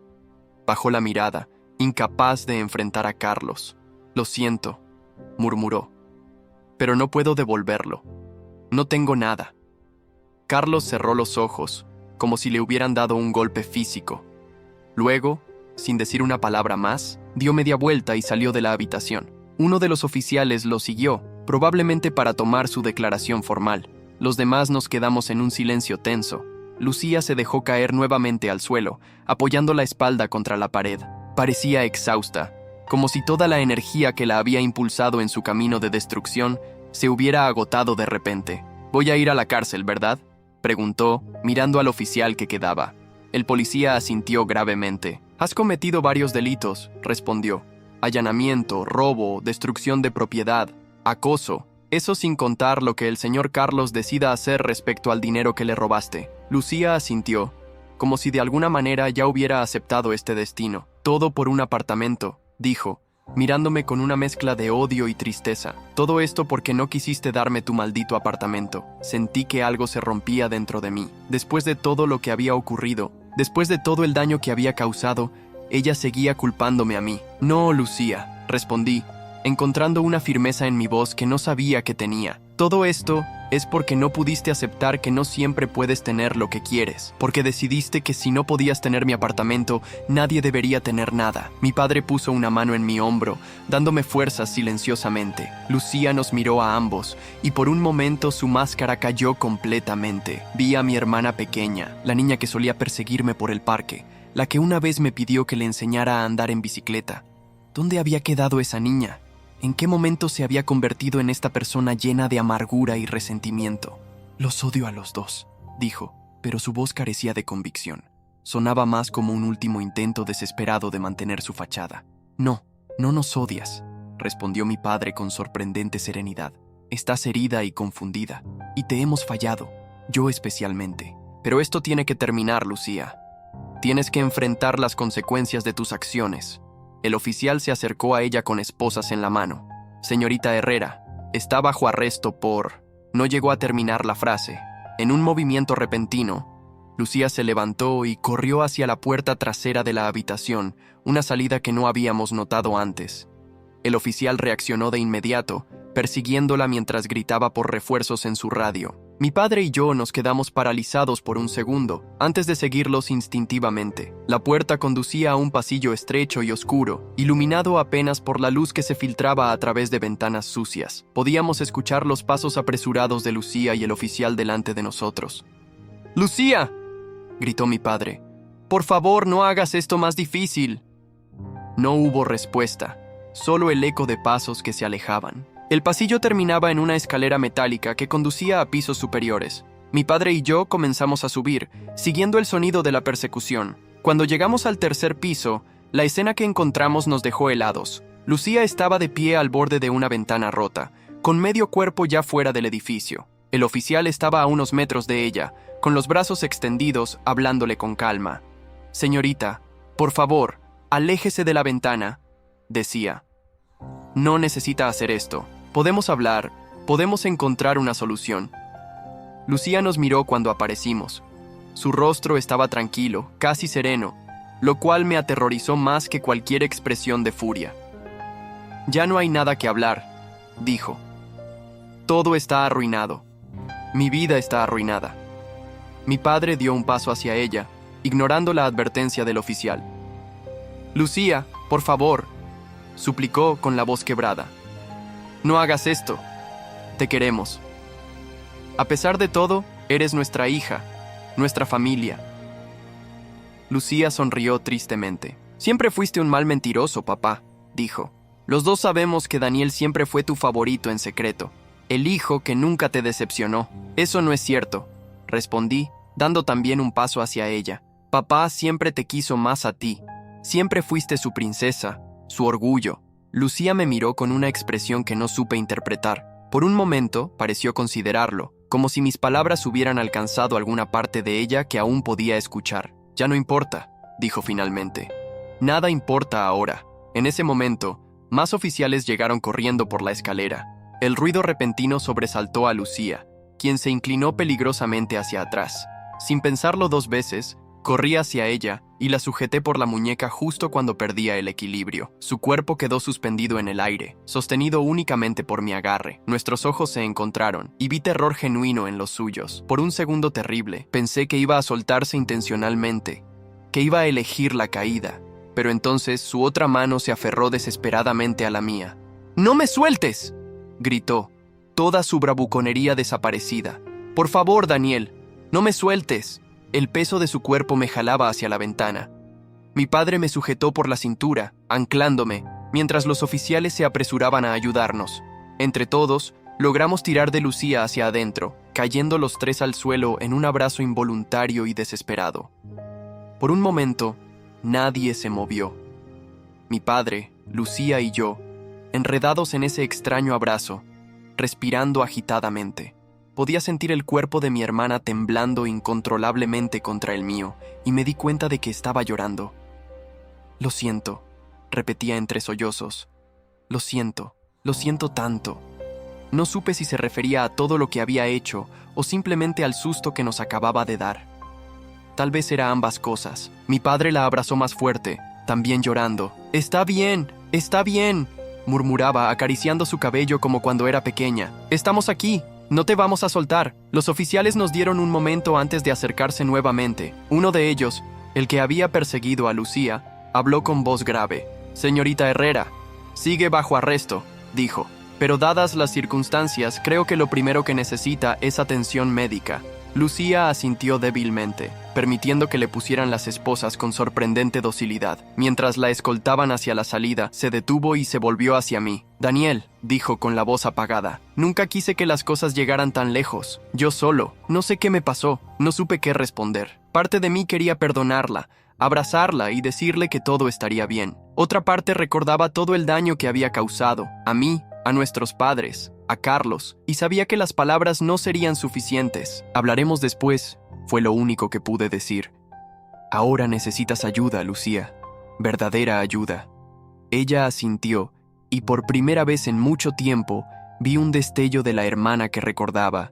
Bajó la mirada, incapaz de enfrentar a Carlos. «Lo siento», murmuró. «Pero no puedo devolverlo. No tengo nada». Carlos cerró los ojos, como si le hubieran dado un golpe físico. Luego, sin decir una palabra más, dio media vuelta y salió de la habitación. Uno de los oficiales lo siguió, probablemente para tomar su declaración formal. Los demás nos quedamos en un silencio tenso. Lucía se dejó caer nuevamente al suelo, apoyando la espalda contra la pared. Parecía exhausta, como si toda la energía que la había impulsado en su camino de destrucción se hubiera agotado de repente. «Voy a ir a la cárcel, ¿verdad?», preguntó, mirando al oficial que quedaba. El policía asintió gravemente. «Has cometido varios delitos», respondió. «Allanamiento, robo, destrucción de propiedad, acoso. Eso sin contar lo que el señor Carlos decida hacer respecto al dinero que le robaste». Lucía asintió, como si de alguna manera ya hubiera aceptado este destino. «Todo por un apartamento», dijo, mirándome con una mezcla de odio y tristeza. «Todo esto porque no quisiste darme tu maldito apartamento». Sentí que algo se rompía dentro de mí. Después de todo lo que había ocurrido, después de todo el daño que había causado, ella seguía culpándome a mí. «No, Lucía», respondí, encontrando una firmeza en mi voz que no sabía que tenía. «Todo esto Es porque no pudiste aceptar que no siempre puedes tener lo que quieres, porque decidiste que si no podías tener mi apartamento, nadie debería tener nada. Mi padre puso una mano en mi hombro, dándome fuerzas silenciosamente. Lucía nos miró a ambos, y por un momento su máscara cayó completamente. Vi a mi hermana pequeña, la niña que solía perseguirme por el parque, la que una vez me pidió que le enseñara a andar en bicicleta. ¿Dónde había quedado esa niña? ¿En qué momento se había convertido en esta persona llena de amargura y resentimiento? Los odio a los dos, dijo, pero su voz carecía de convicción. Sonaba más como un último intento desesperado de mantener su fachada. No, no nos odias, respondió mi padre con sorprendente serenidad. Estás herida y confundida, y te hemos fallado, yo especialmente. Pero esto tiene que terminar, Lucía. Tienes que enfrentar las consecuencias de tus acciones. El oficial se acercó a ella con esposas en la mano. Señorita Herrera, está bajo arresto por... No llegó a terminar la frase. En un movimiento repentino, Lucía se levantó y corrió hacia la puerta trasera de la habitación, una salida que no habíamos notado antes. El oficial reaccionó de inmediato, persiguiéndola mientras gritaba por refuerzos en su radio. Mi padre y yo nos quedamos paralizados por un segundo, antes de seguirlos instintivamente. La puerta conducía a un pasillo estrecho y oscuro, iluminado apenas por la luz que se filtraba a través de ventanas sucias. Podíamos escuchar los pasos apresurados de Lucía y el oficial delante de nosotros. ¡Lucía!, gritó mi padre. «Por favor, no hagas esto más difícil». No hubo respuesta, solo el eco de pasos que se alejaban. El pasillo terminaba en una escalera metálica que conducía a pisos superiores. Mi padre y yo comenzamos a subir, siguiendo el sonido de la persecución. Cuando llegamos al tercer piso, la escena que encontramos nos dejó helados. Lucía estaba de pie al borde de una ventana rota, con medio cuerpo ya fuera del edificio. El oficial estaba a unos metros de ella, con los brazos extendidos, hablándole con calma. «Señorita, por favor, aléjese de la ventana», decía. «No necesita hacer esto. Podemos hablar, podemos encontrar una solución». Lucía nos miró cuando aparecimos. Su rostro estaba tranquilo, casi sereno, lo cual me aterrorizó más que cualquier expresión de furia. «Ya no hay nada que hablar», dijo. «Todo está arruinado. Mi vida está arruinada». Mi padre dio un paso hacia ella, ignorando la advertencia del oficial. «Lucía, por favor», suplicó con la voz quebrada. «No hagas esto. Te queremos. A pesar de todo, eres nuestra hija, nuestra familia». Lucía sonrió tristemente. «Siempre fuiste un mal mentiroso, papá», dijo. «Los dos sabemos que Daniel siempre fue tu favorito en secreto, el hijo que nunca te decepcionó». «Eso no es cierto», respondí, dando también un paso hacia ella. «Papá siempre te quiso más a ti. Siempre fuiste su princesa, su orgullo». Lucía me miró con una expresión que no supe interpretar. Por un momento pareció considerarlo, como si mis palabras hubieran alcanzado alguna parte de ella que aún podía escuchar. «Ya no importa», dijo finalmente. «Nada importa ahora». En ese momento, más oficiales llegaron corriendo por la escalera. El ruido repentino sobresaltó a Lucía, quien se inclinó peligrosamente hacia atrás. Sin pensarlo dos veces, corrí hacia ella y la sujeté por la muñeca justo cuando perdía el equilibrio. Su cuerpo quedó suspendido en el aire, sostenido únicamente por mi agarre. Nuestros ojos se encontraron y vi terror genuino en los suyos. Por un segundo terrible, pensé que iba a soltarse intencionalmente, que iba a elegir la caída, pero entonces su otra mano se aferró desesperadamente a la mía. «¡No me sueltes!», gritó, toda su bravuconería desaparecida. «Por favor, Daniel, no me sueltes». El peso de su cuerpo me jalaba hacia la ventana. Mi padre me sujetó por la cintura, anclándome, mientras los oficiales se apresuraban a ayudarnos. Entre todos, logramos tirar de Lucía hacia adentro, cayendo los tres al suelo en un abrazo involuntario y desesperado. Por un momento, nadie se movió. Mi padre, Lucía y yo, enredados en ese extraño abrazo, respirando agitadamente. Podía sentir el cuerpo de mi hermana temblando incontrolablemente contra el mío, y me di cuenta de que estaba llorando. «Lo siento», repetía entre sollozos. Lo siento tanto». No supe si se refería a todo lo que había hecho o simplemente al susto que nos acababa de dar. Tal vez era ambas cosas. Mi padre la abrazó más fuerte, también llorando. Está bien», murmuraba, acariciando su cabello como cuando era pequeña. «Estamos aquí, No te vamos a soltar. Los oficiales nos dieron un momento antes de acercarse nuevamente. Uno de ellos, el que había perseguido a Lucía, habló con voz grave. Señorita Herrera, sigue bajo arresto, dijo. Pero dadas las circunstancias, creo que lo primero que necesita es atención médica. Lucía asintió débilmente, permitiendo que le pusieran las esposas con sorprendente docilidad. Mientras la escoltaban hacia la salida, se detuvo y se volvió hacia mí. Daniel, dijo con la voz apagada, nunca quise que las cosas llegaran tan lejos. Yo solo. No sé qué me pasó. No supe qué responder. Parte de mí quería perdonarla, abrazarla y decirle que todo estaría bien. Otra parte recordaba todo el daño que había causado, a mí, a nuestros padres, a Carlos, y sabía que las palabras no serían suficientes. Hablaremos después, fue lo único que pude decir. Ahora necesitas ayuda, Lucía. Verdadera ayuda. Ella asintió, y por primera vez en mucho tiempo vi un destello de la hermana que recordaba,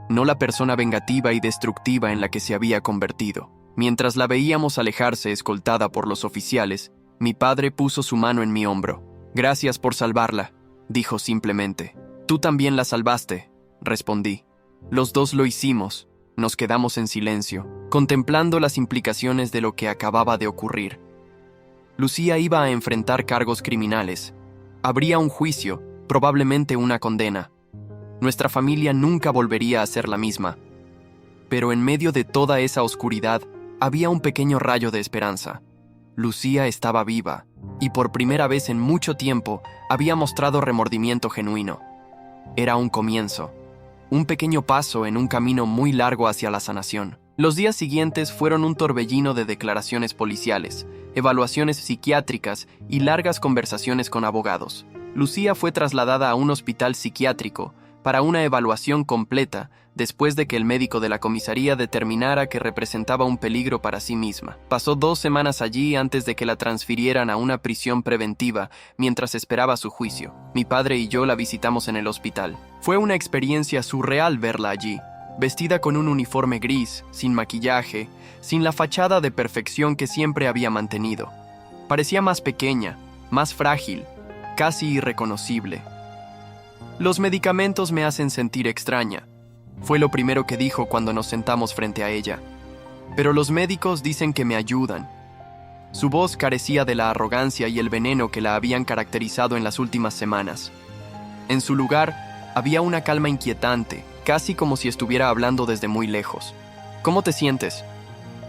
no la persona vengativa y destructiva en la que se había convertido. Mientras la veíamos alejarse escoltada por los oficiales, mi padre puso su mano en mi hombro. Gracias por salvarla, dijo simplemente. Tú también la salvaste, respondí. Los dos lo hicimos. Nos quedamos en silencio, contemplando las implicaciones de lo que acababa de ocurrir. Lucía iba a enfrentar cargos criminales. Habría un juicio, probablemente una condena. Nuestra familia nunca volvería a ser la misma. Pero en medio de toda esa oscuridad, había un pequeño rayo de esperanza. Lucía estaba viva, y por primera vez en mucho tiempo había mostrado remordimiento genuino. Era un comienzo, un pequeño paso en un camino muy largo hacia la sanación. Los días siguientes fueron un torbellino de declaraciones policiales, evaluaciones psiquiátricas y largas conversaciones con abogados. Lucía fue trasladada a un hospital psiquiátrico para una evaluación completa después de que el médico de la comisaría determinara que representaba un peligro para sí misma. Pasó 2 semanas allí antes de que la transfirieran a una prisión preventiva mientras esperaba su juicio. Mi padre y yo la visitamos en el hospital. Fue una experiencia surreal verla allí, vestida con un uniforme gris, sin maquillaje, sin la fachada de perfección que siempre había mantenido. Parecía más pequeña, más frágil, casi irreconocible. Los medicamentos me hacen sentir extraña, fue lo primero que dijo cuando nos sentamos frente a ella. Pero los médicos dicen que me ayudan. Su voz carecía de la arrogancia y el veneno que la habían caracterizado en las últimas semanas. En su lugar, había una calma inquietante, casi como si estuviera hablando desde muy lejos. ¿Cómo te sientes?,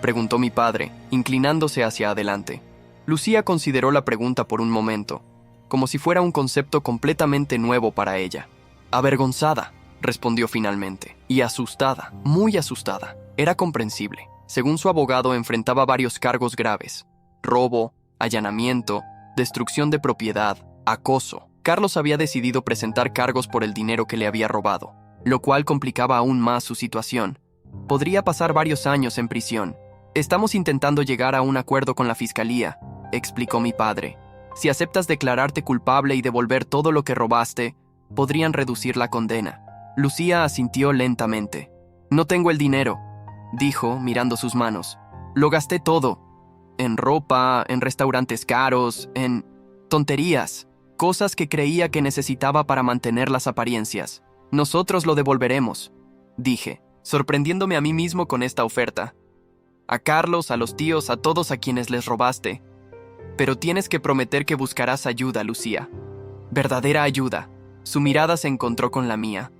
preguntó mi padre, inclinándose hacia adelante. Lucía consideró la pregunta por un momento, como si fuera un concepto completamente nuevo para ella. Avergonzada, respondió finalmente, y asustada, muy asustada. Era comprensible. Según su abogado, enfrentaba varios cargos graves: robo, allanamiento, destrucción de propiedad, acoso. Carlos había decidido presentar cargos por el dinero que le había robado, lo cual complicaba aún más su situación. Podría pasar varios años en prisión. Estamos intentando llegar a un acuerdo con la fiscalía, explicó mi padre. Si aceptas declararte culpable y devolver todo lo que robaste, podrían reducir la condena. Lucía asintió lentamente. No tengo el dinero, dijo, mirando sus manos. Lo gasté todo. En ropa, en restaurantes caros, en tonterías, cosas que creía que necesitaba para mantener las apariencias. Nosotros lo devolveremos, dije, sorprendiéndome a mí mismo con esta oferta. A Carlos, a los tíos, a todos a quienes les robaste. Pero tienes que prometer que buscarás ayuda, Lucía. Verdadera ayuda. Su mirada se encontró con la mía.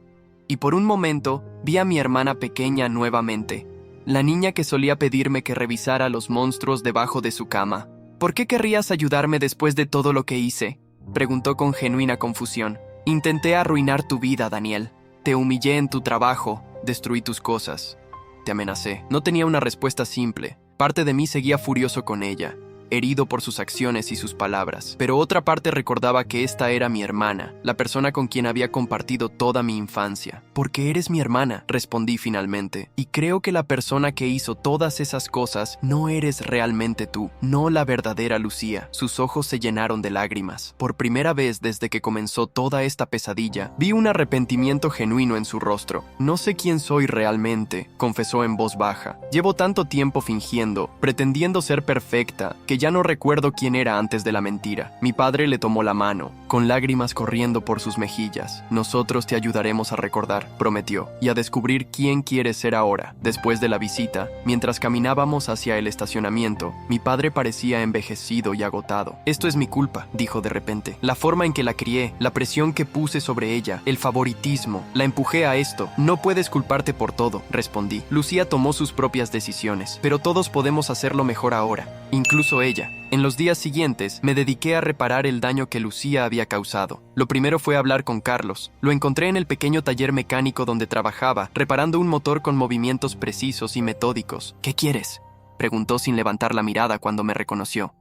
Y por un momento vi a mi hermana pequeña nuevamente, la niña que solía pedirme que revisara los monstruos debajo de su cama. ¿Por qué querrías ayudarme después de todo lo que hice?, preguntó con genuina confusión. Intenté arruinar tu vida, Daniel. Te humillé en tu trabajo, destruí tus cosas. Te amenacé. No tenía una respuesta simple. Parte de mí seguía furioso con ella, herido por sus acciones y sus palabras. Pero otra parte recordaba que esta era mi hermana, la persona con quien había compartido toda mi infancia. Porque eres mi hermana, respondí finalmente. Y creo que la persona que hizo todas esas cosas no eres realmente tú, no la verdadera Lucía. Sus ojos se llenaron de lágrimas. Por primera vez desde que comenzó toda esta pesadilla, vi un arrepentimiento genuino en su rostro. No sé quién soy realmente, confesó en voz baja. Llevo tanto tiempo fingiendo, pretendiendo ser perfecta, que ya no recuerdo quién era antes de la mentira. Mi padre le tomó la mano, con lágrimas corriendo por sus mejillas. Nosotros te ayudaremos a recordar, prometió, y a descubrir quién quieres ser ahora. Después de la visita, mientras caminábamos hacia el estacionamiento, mi padre parecía envejecido y agotado. Esto es mi culpa, dijo de repente. La forma en que la crié, la presión que puse sobre ella, el favoritismo, la empujé a esto. No puedes culparte por todo, respondí. Lucía tomó sus propias decisiones, pero todos podemos hacerlo mejor ahora, incluso ella. En los días siguientes, me dediqué a reparar el daño que Lucía había causado. Lo primero fue hablar con Carlos. Lo encontré en el pequeño taller mecánico donde trabajaba, reparando un motor con movimientos precisos y metódicos. ¿Qué quieres?, preguntó sin levantar la mirada cuando me reconoció.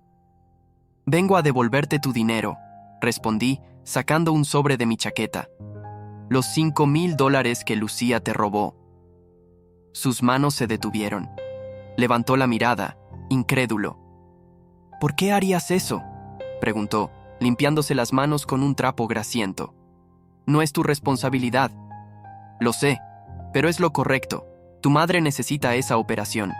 Vengo a devolverte tu dinero, respondí, sacando un sobre de mi chaqueta. Los $5,000 que Lucía te robó. Sus manos se detuvieron. Levantó la mirada, incrédulo. ¿Por qué harías eso?, preguntó, limpiándose las manos con un trapo grasiento. No es tu responsabilidad. Lo sé, pero es lo correcto. Tu madre necesita esa operación.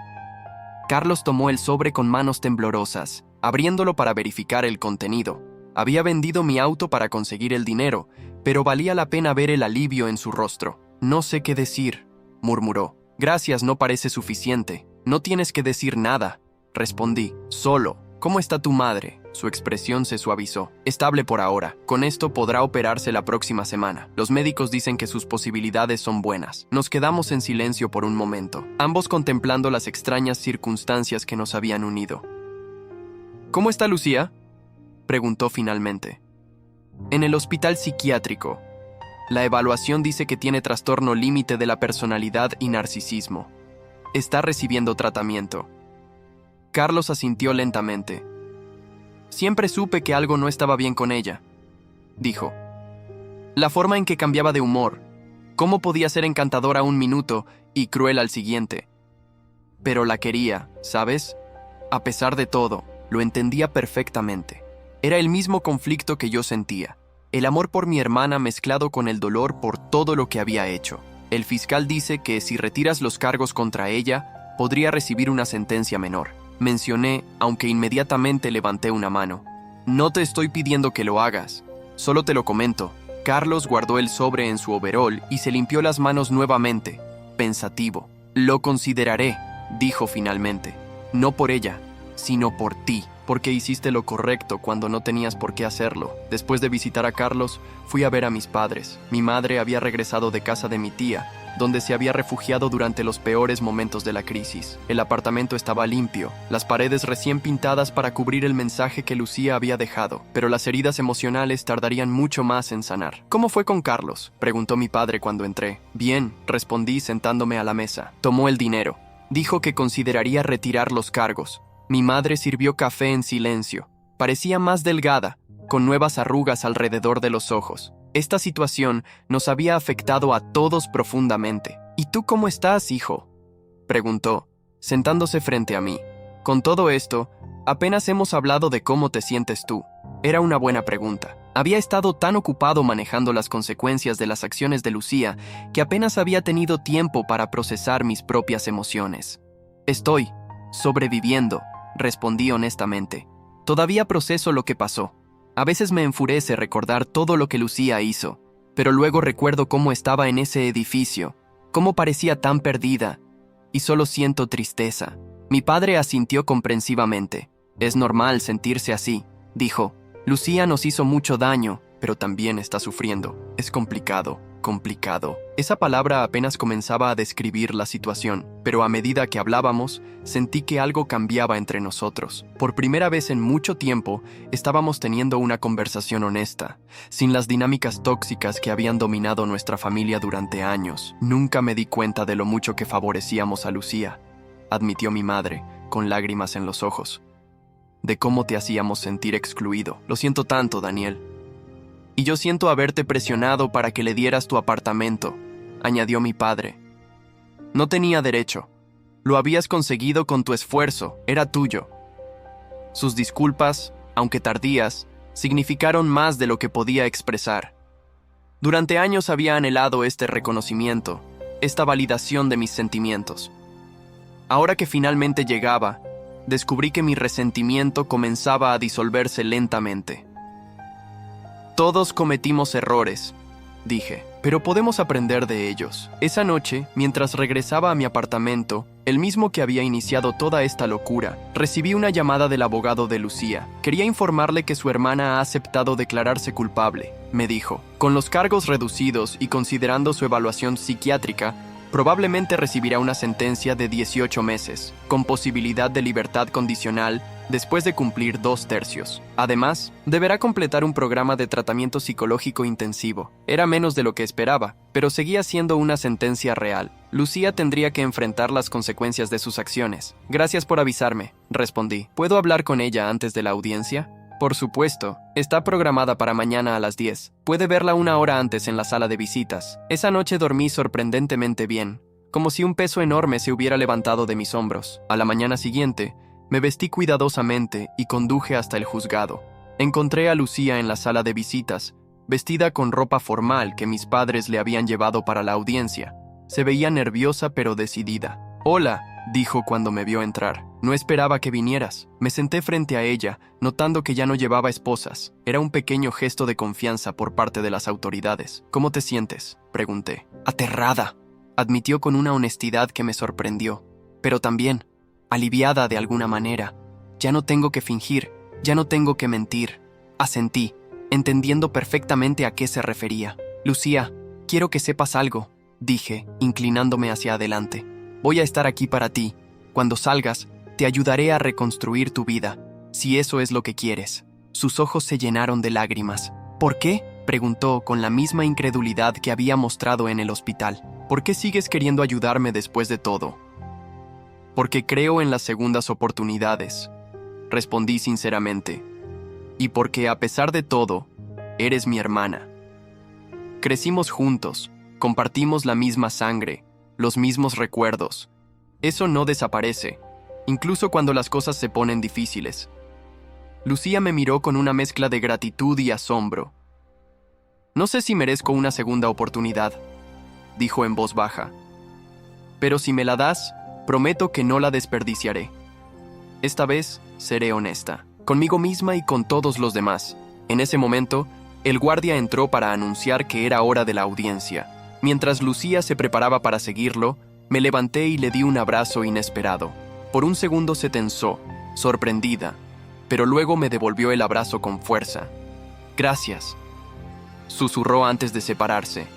Carlos tomó el sobre con manos temblorosas, abriéndolo para verificar el contenido. Había vendido mi auto para conseguir el dinero, pero valía la pena ver el alivio en su rostro. No sé qué decir, murmuró. Gracias, no parece suficiente. No tienes que decir nada, respondí. Solo, ¿cómo está tu madre? Su expresión se suavizó. Estable por ahora. Con esto podrá operarse la próxima semana. Los médicos dicen que sus posibilidades son buenas. Nos quedamos en silencio por un momento, ambos contemplando las extrañas circunstancias que nos habían unido. ¿Cómo está Lucía?, preguntó finalmente. En el hospital psiquiátrico. La evaluación dice que tiene trastorno límite de la personalidad y narcisismo. Está recibiendo tratamiento. Carlos asintió lentamente. Siempre supe que algo no estaba bien con ella, dijo. La forma en que cambiaba de humor, cómo podía ser encantadora un minuto y cruel al siguiente. Pero la quería, ¿sabes? A pesar de todo, lo entendía perfectamente. Era el mismo conflicto que yo sentía. El amor por mi hermana mezclado con el dolor por todo lo que había hecho. El fiscal dice que si retiras los cargos contra ella, podría recibir una sentencia menor. Mencioné, aunque inmediatamente levanté una mano. No te estoy pidiendo que lo hagas, solo te lo comento. Carlos guardó el sobre en su overol y se limpió las manos nuevamente, pensativo. Lo consideraré, dijo finalmente. No por ella, sino por ti, porque hiciste lo correcto cuando no tenías por qué hacerlo. Después de visitar a Carlos, fui a ver a mis padres. Mi madre había regresado de casa de mi tía, donde se había refugiado durante los peores momentos de la crisis. El apartamento estaba limpio, las paredes recién pintadas para cubrir el mensaje que Lucía había dejado, pero las heridas emocionales tardarían mucho más en sanar. ¿Cómo fue con Carlos?, preguntó mi padre cuando entré. Bien, respondí sentándome a la mesa. Tomó el dinero. Dijo que consideraría retirar los cargos. Mi madre sirvió café en silencio. Parecía más delgada, con nuevas arrugas alrededor de los ojos. Esta situación nos había afectado a todos profundamente. ¿Y tú cómo estás, hijo?, preguntó, sentándose frente a mí. Con todo esto, apenas hemos hablado de cómo te sientes tú. Era una buena pregunta. Había estado tan ocupado manejando las consecuencias de las acciones de Lucía que apenas había tenido tiempo para procesar mis propias emociones. Estoy sobreviviendo, respondí honestamente. Todavía proceso lo que pasó. A veces me enfurece recordar todo lo que Lucía hizo, pero luego recuerdo cómo estaba en ese edificio, cómo parecía tan perdida, y solo siento tristeza. Mi padre asintió comprensivamente. Es normal sentirse así, dijo. Lucía nos hizo mucho daño, pero también está sufriendo. Es complicado. Esa palabra apenas comenzaba a describir la situación, pero a medida que hablábamos, sentí que algo cambiaba entre nosotros. Por primera vez en mucho tiempo, estábamos teniendo una conversación honesta, sin las dinámicas tóxicas que habían dominado nuestra familia durante años. Nunca me di cuenta de lo mucho que favorecíamos a Lucía, admitió mi madre, con lágrimas en los ojos. De cómo te hacíamos sentir excluido. Lo siento tanto, Daniel. Y yo siento haberte presionado para que le dieras tu apartamento, añadió mi padre. No tenía derecho. Lo habías conseguido con tu esfuerzo, era tuyo. Sus disculpas, aunque tardías, significaron más de lo que podía expresar. Durante años había anhelado este reconocimiento, esta validación de mis sentimientos. Ahora que finalmente llegaba, descubrí que mi resentimiento comenzaba a disolverse lentamente. Todos cometimos errores, dije, pero podemos aprender de ellos. Esa noche, mientras regresaba a mi apartamento, el mismo que había iniciado toda esta locura, recibí una llamada del abogado de Lucía. Quería informarle que su hermana ha aceptado declararse culpable, me dijo. Con los cargos reducidos y considerando su evaluación psiquiátrica, probablemente recibirá una sentencia de 18 meses, con posibilidad de libertad condicional después de cumplir 2/3. Además, deberá completar un programa de tratamiento psicológico intensivo. Era menos de lo que esperaba, pero seguía siendo una sentencia real. Lucía tendría que enfrentar las consecuencias de sus acciones. Gracias por avisarme, respondí. ¿Puedo hablar con ella antes de la audiencia? Por supuesto, está programada para mañana a las 10. Puede verla una hora antes en la sala de visitas. Esa noche dormí sorprendentemente bien, como si un peso enorme se hubiera levantado de mis hombros. A la mañana siguiente, me vestí cuidadosamente y conduje hasta el juzgado. Encontré a Lucía en la sala de visitas, vestida con ropa formal que mis padres le habían llevado para la audiencia. Se veía nerviosa pero decidida. «Hola», dijo cuando me vio entrar. «No esperaba que vinieras». Me senté frente a ella, notando que ya no llevaba esposas. Era un pequeño gesto de confianza por parte de las autoridades. «¿Cómo te sientes?», pregunté. «Aterrada», admitió con una honestidad que me sorprendió. «Pero también aliviada de alguna manera. Ya no tengo que fingir, ya no tengo que mentir». Asentí, entendiendo perfectamente a qué se refería. «Lucía, quiero que sepas algo», dije, inclinándome hacia adelante. «Voy a estar aquí para ti. Cuando salgas, te ayudaré a reconstruir tu vida, si eso es lo que quieres». Sus ojos se llenaron de lágrimas. «¿Por qué?», preguntó con la misma incredulidad que había mostrado en el hospital. «¿Por qué sigues queriendo ayudarme después de todo?». «Porque creo en las segundas oportunidades», respondí sinceramente. «Y porque, a pesar de todo, eres mi hermana. Crecimos juntos, compartimos la misma sangre, los mismos recuerdos. Eso no desaparece, incluso cuando las cosas se ponen difíciles». Lucía me miró con una mezcla de gratitud y asombro. «No sé si merezco una segunda oportunidad», dijo en voz baja. «Pero si me la das, prometo que no la desperdiciaré. Esta vez seré honesta, conmigo misma y con todos los demás». En ese momento, el guardia entró para anunciar que era hora de la audiencia. Mientras Lucía se preparaba para seguirlo, me levanté y le di un abrazo inesperado. Por un segundo se tensó, sorprendida, pero luego me devolvió el abrazo con fuerza. «Gracias», susurró antes de separarse,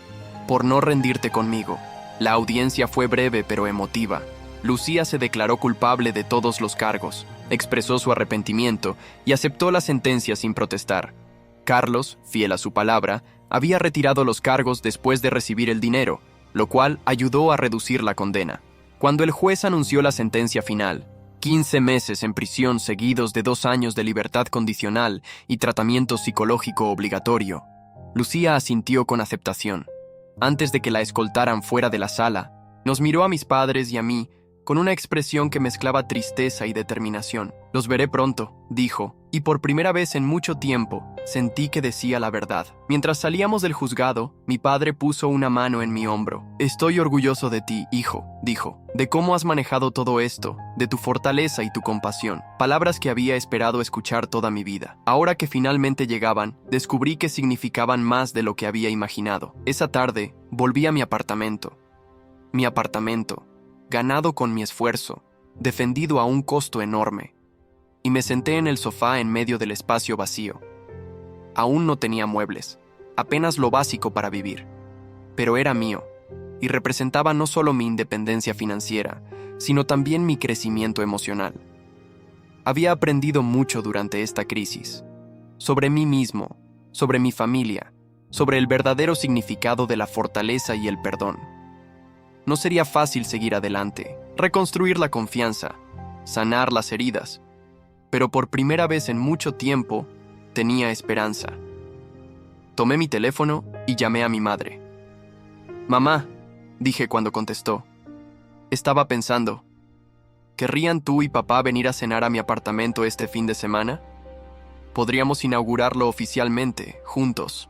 «por no rendirte conmigo». La audiencia fue breve pero emotiva. Lucía se declaró culpable de todos los cargos, expresó su arrepentimiento y aceptó la sentencia sin protestar. Carlos, fiel a su palabra, había retirado los cargos después de recibir el dinero, lo cual ayudó a reducir la condena. Cuando el juez anunció la sentencia final, 15 meses en prisión seguidos de 2 años de libertad condicional y tratamiento psicológico obligatorio, Lucía asintió con aceptación. Antes de que la escoltaran fuera de la sala, nos miró a mis padres y a mí con una expresión que mezclaba tristeza y determinación. «Los veré pronto», dijo, y por primera vez en mucho tiempo sentí que decía la verdad. Mientras salíamos del juzgado, mi padre puso una mano en mi hombro. «Estoy orgulloso de ti, hijo», dijo, «de cómo has manejado todo esto, de tu fortaleza y tu compasión». Palabras que había esperado escuchar toda mi vida. Ahora que finalmente llegaban, descubrí que significaban más de lo que había imaginado. Esa tarde, volví a mi apartamento. Mi apartamento, ganado con mi esfuerzo, defendido a un costo enorme, y me senté en el sofá en medio del espacio vacío. Aún no tenía muebles, apenas lo básico para vivir, pero era mío, y representaba no solo mi independencia financiera, sino también mi crecimiento emocional. Había aprendido mucho durante esta crisis, sobre mí mismo, sobre mi familia, sobre el verdadero significado de la fortaleza y el perdón. No sería fácil seguir adelante, reconstruir la confianza, sanar las heridas, pero por primera vez en mucho tiempo tenía esperanza. Tomé mi teléfono y llamé a mi madre. «Mamá», dije cuando contestó. «Estaba pensando, ¿querrían tú y papá venir a cenar a mi apartamento este fin de semana? Podríamos inaugurarlo oficialmente, juntos».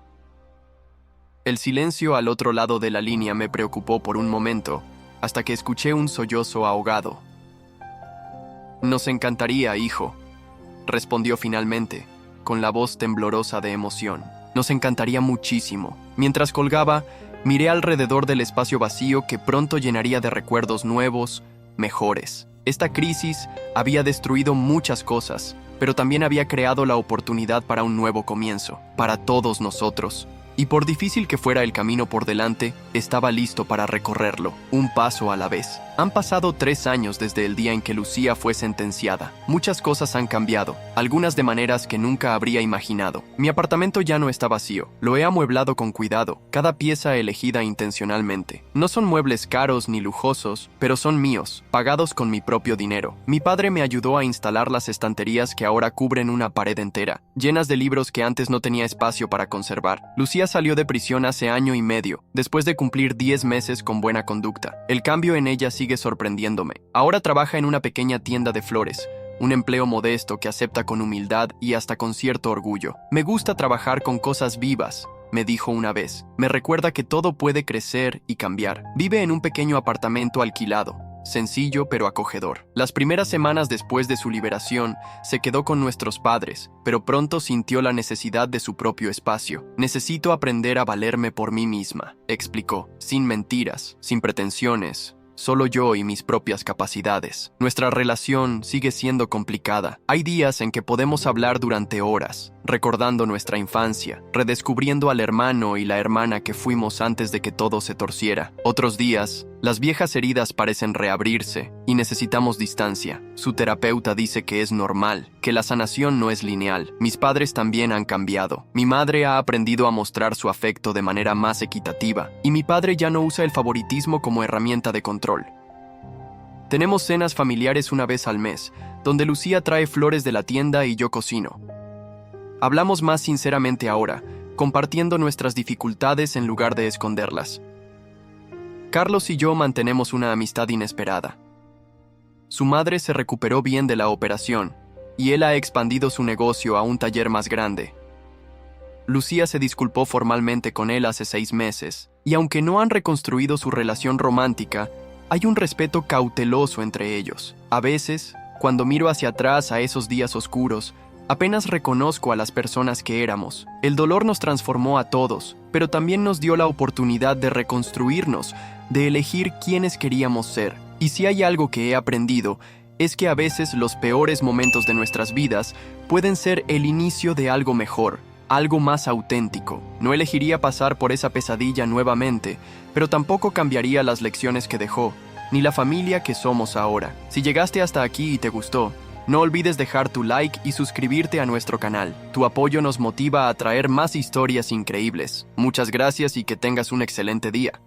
El silencio al otro lado de la línea me preocupó por un momento, hasta que escuché un sollozo ahogado. Nos encantaría, hijo, respondió finalmente, con la voz temblorosa de emoción. Nos encantaría muchísimo. Mientras colgaba, miré alrededor del espacio vacío que pronto llenaría de recuerdos nuevos, mejores. Esta crisis había destruido muchas cosas, pero también había creado la oportunidad para un nuevo comienzo, para todos nosotros. Y por difícil que fuera el camino por delante, estaba listo para recorrerlo, un paso a la vez. Han pasado 3 años desde el día en que Lucía fue sentenciada. Muchas cosas han cambiado, algunas de maneras que nunca habría imaginado. Mi apartamento ya no está vacío, lo he amueblado con cuidado, cada pieza elegida intencionalmente. No son muebles caros ni lujosos, pero son míos, pagados con mi propio dinero. Mi padre me ayudó a instalar las estanterías que ahora cubren una pared entera, llenas de libros que antes no tenía espacio para conservar. Lucía salió de prisión hace 1 año y medio, después de cumplir 10 meses con buena conducta. El cambio en ella sigue sorprendiéndome. Ahora trabaja en una pequeña tienda de flores, un empleo modesto que acepta con humildad y hasta con cierto orgullo. Me gusta trabajar con cosas vivas, me dijo una vez. Me recuerda que todo puede crecer y cambiar. Vive en un pequeño apartamento alquilado, sencillo pero acogedor. Las primeras semanas después de su liberación, se quedó con nuestros padres, pero pronto sintió la necesidad de su propio espacio. Necesito aprender a valerme por mí misma, explicó, sin mentiras, sin pretensiones. Solo yo y mis propias capacidades. Nuestra relación sigue siendo complicada. Hay días en que podemos hablar durante horas, recordando nuestra infancia, redescubriendo al hermano y la hermana que fuimos antes de que todo se torciera. Otros días, las viejas heridas parecen reabrirse y necesitamos distancia. Su terapeuta dice que es normal, que la sanación no es lineal. Mis padres también han cambiado. Mi madre ha aprendido a mostrar su afecto de manera más equitativa y mi padre ya no usa el favoritismo como herramienta de control. Tenemos cenas familiares una vez al mes, donde Lucía trae flores de la tienda y yo cocino. Hablamos más sinceramente ahora, compartiendo nuestras dificultades en lugar de esconderlas. Carlos y yo mantenemos una amistad inesperada. Su madre se recuperó bien de la operación, y él ha expandido su negocio a un taller más grande. Lucía se disculpó formalmente con él hace 6 meses, y aunque no han reconstruido su relación romántica, hay un respeto cauteloso entre ellos. A veces, cuando miro hacia atrás a esos días oscuros, apenas reconozco a las personas que éramos. El dolor nos transformó a todos, pero también nos dio la oportunidad de reconstruirnos, de elegir quiénes queríamos ser. Y si hay algo que he aprendido, es que a veces los peores momentos de nuestras vidas pueden ser el inicio de algo mejor, algo más auténtico. No elegiría pasar por esa pesadilla nuevamente, pero tampoco cambiaría las lecciones que dejó, ni la familia que somos ahora. Si llegaste hasta aquí y te gustó, no olvides dejar tu like y suscribirte a nuestro canal. Tu apoyo nos motiva a traer más historias increíbles. Muchas gracias y que tengas un excelente día.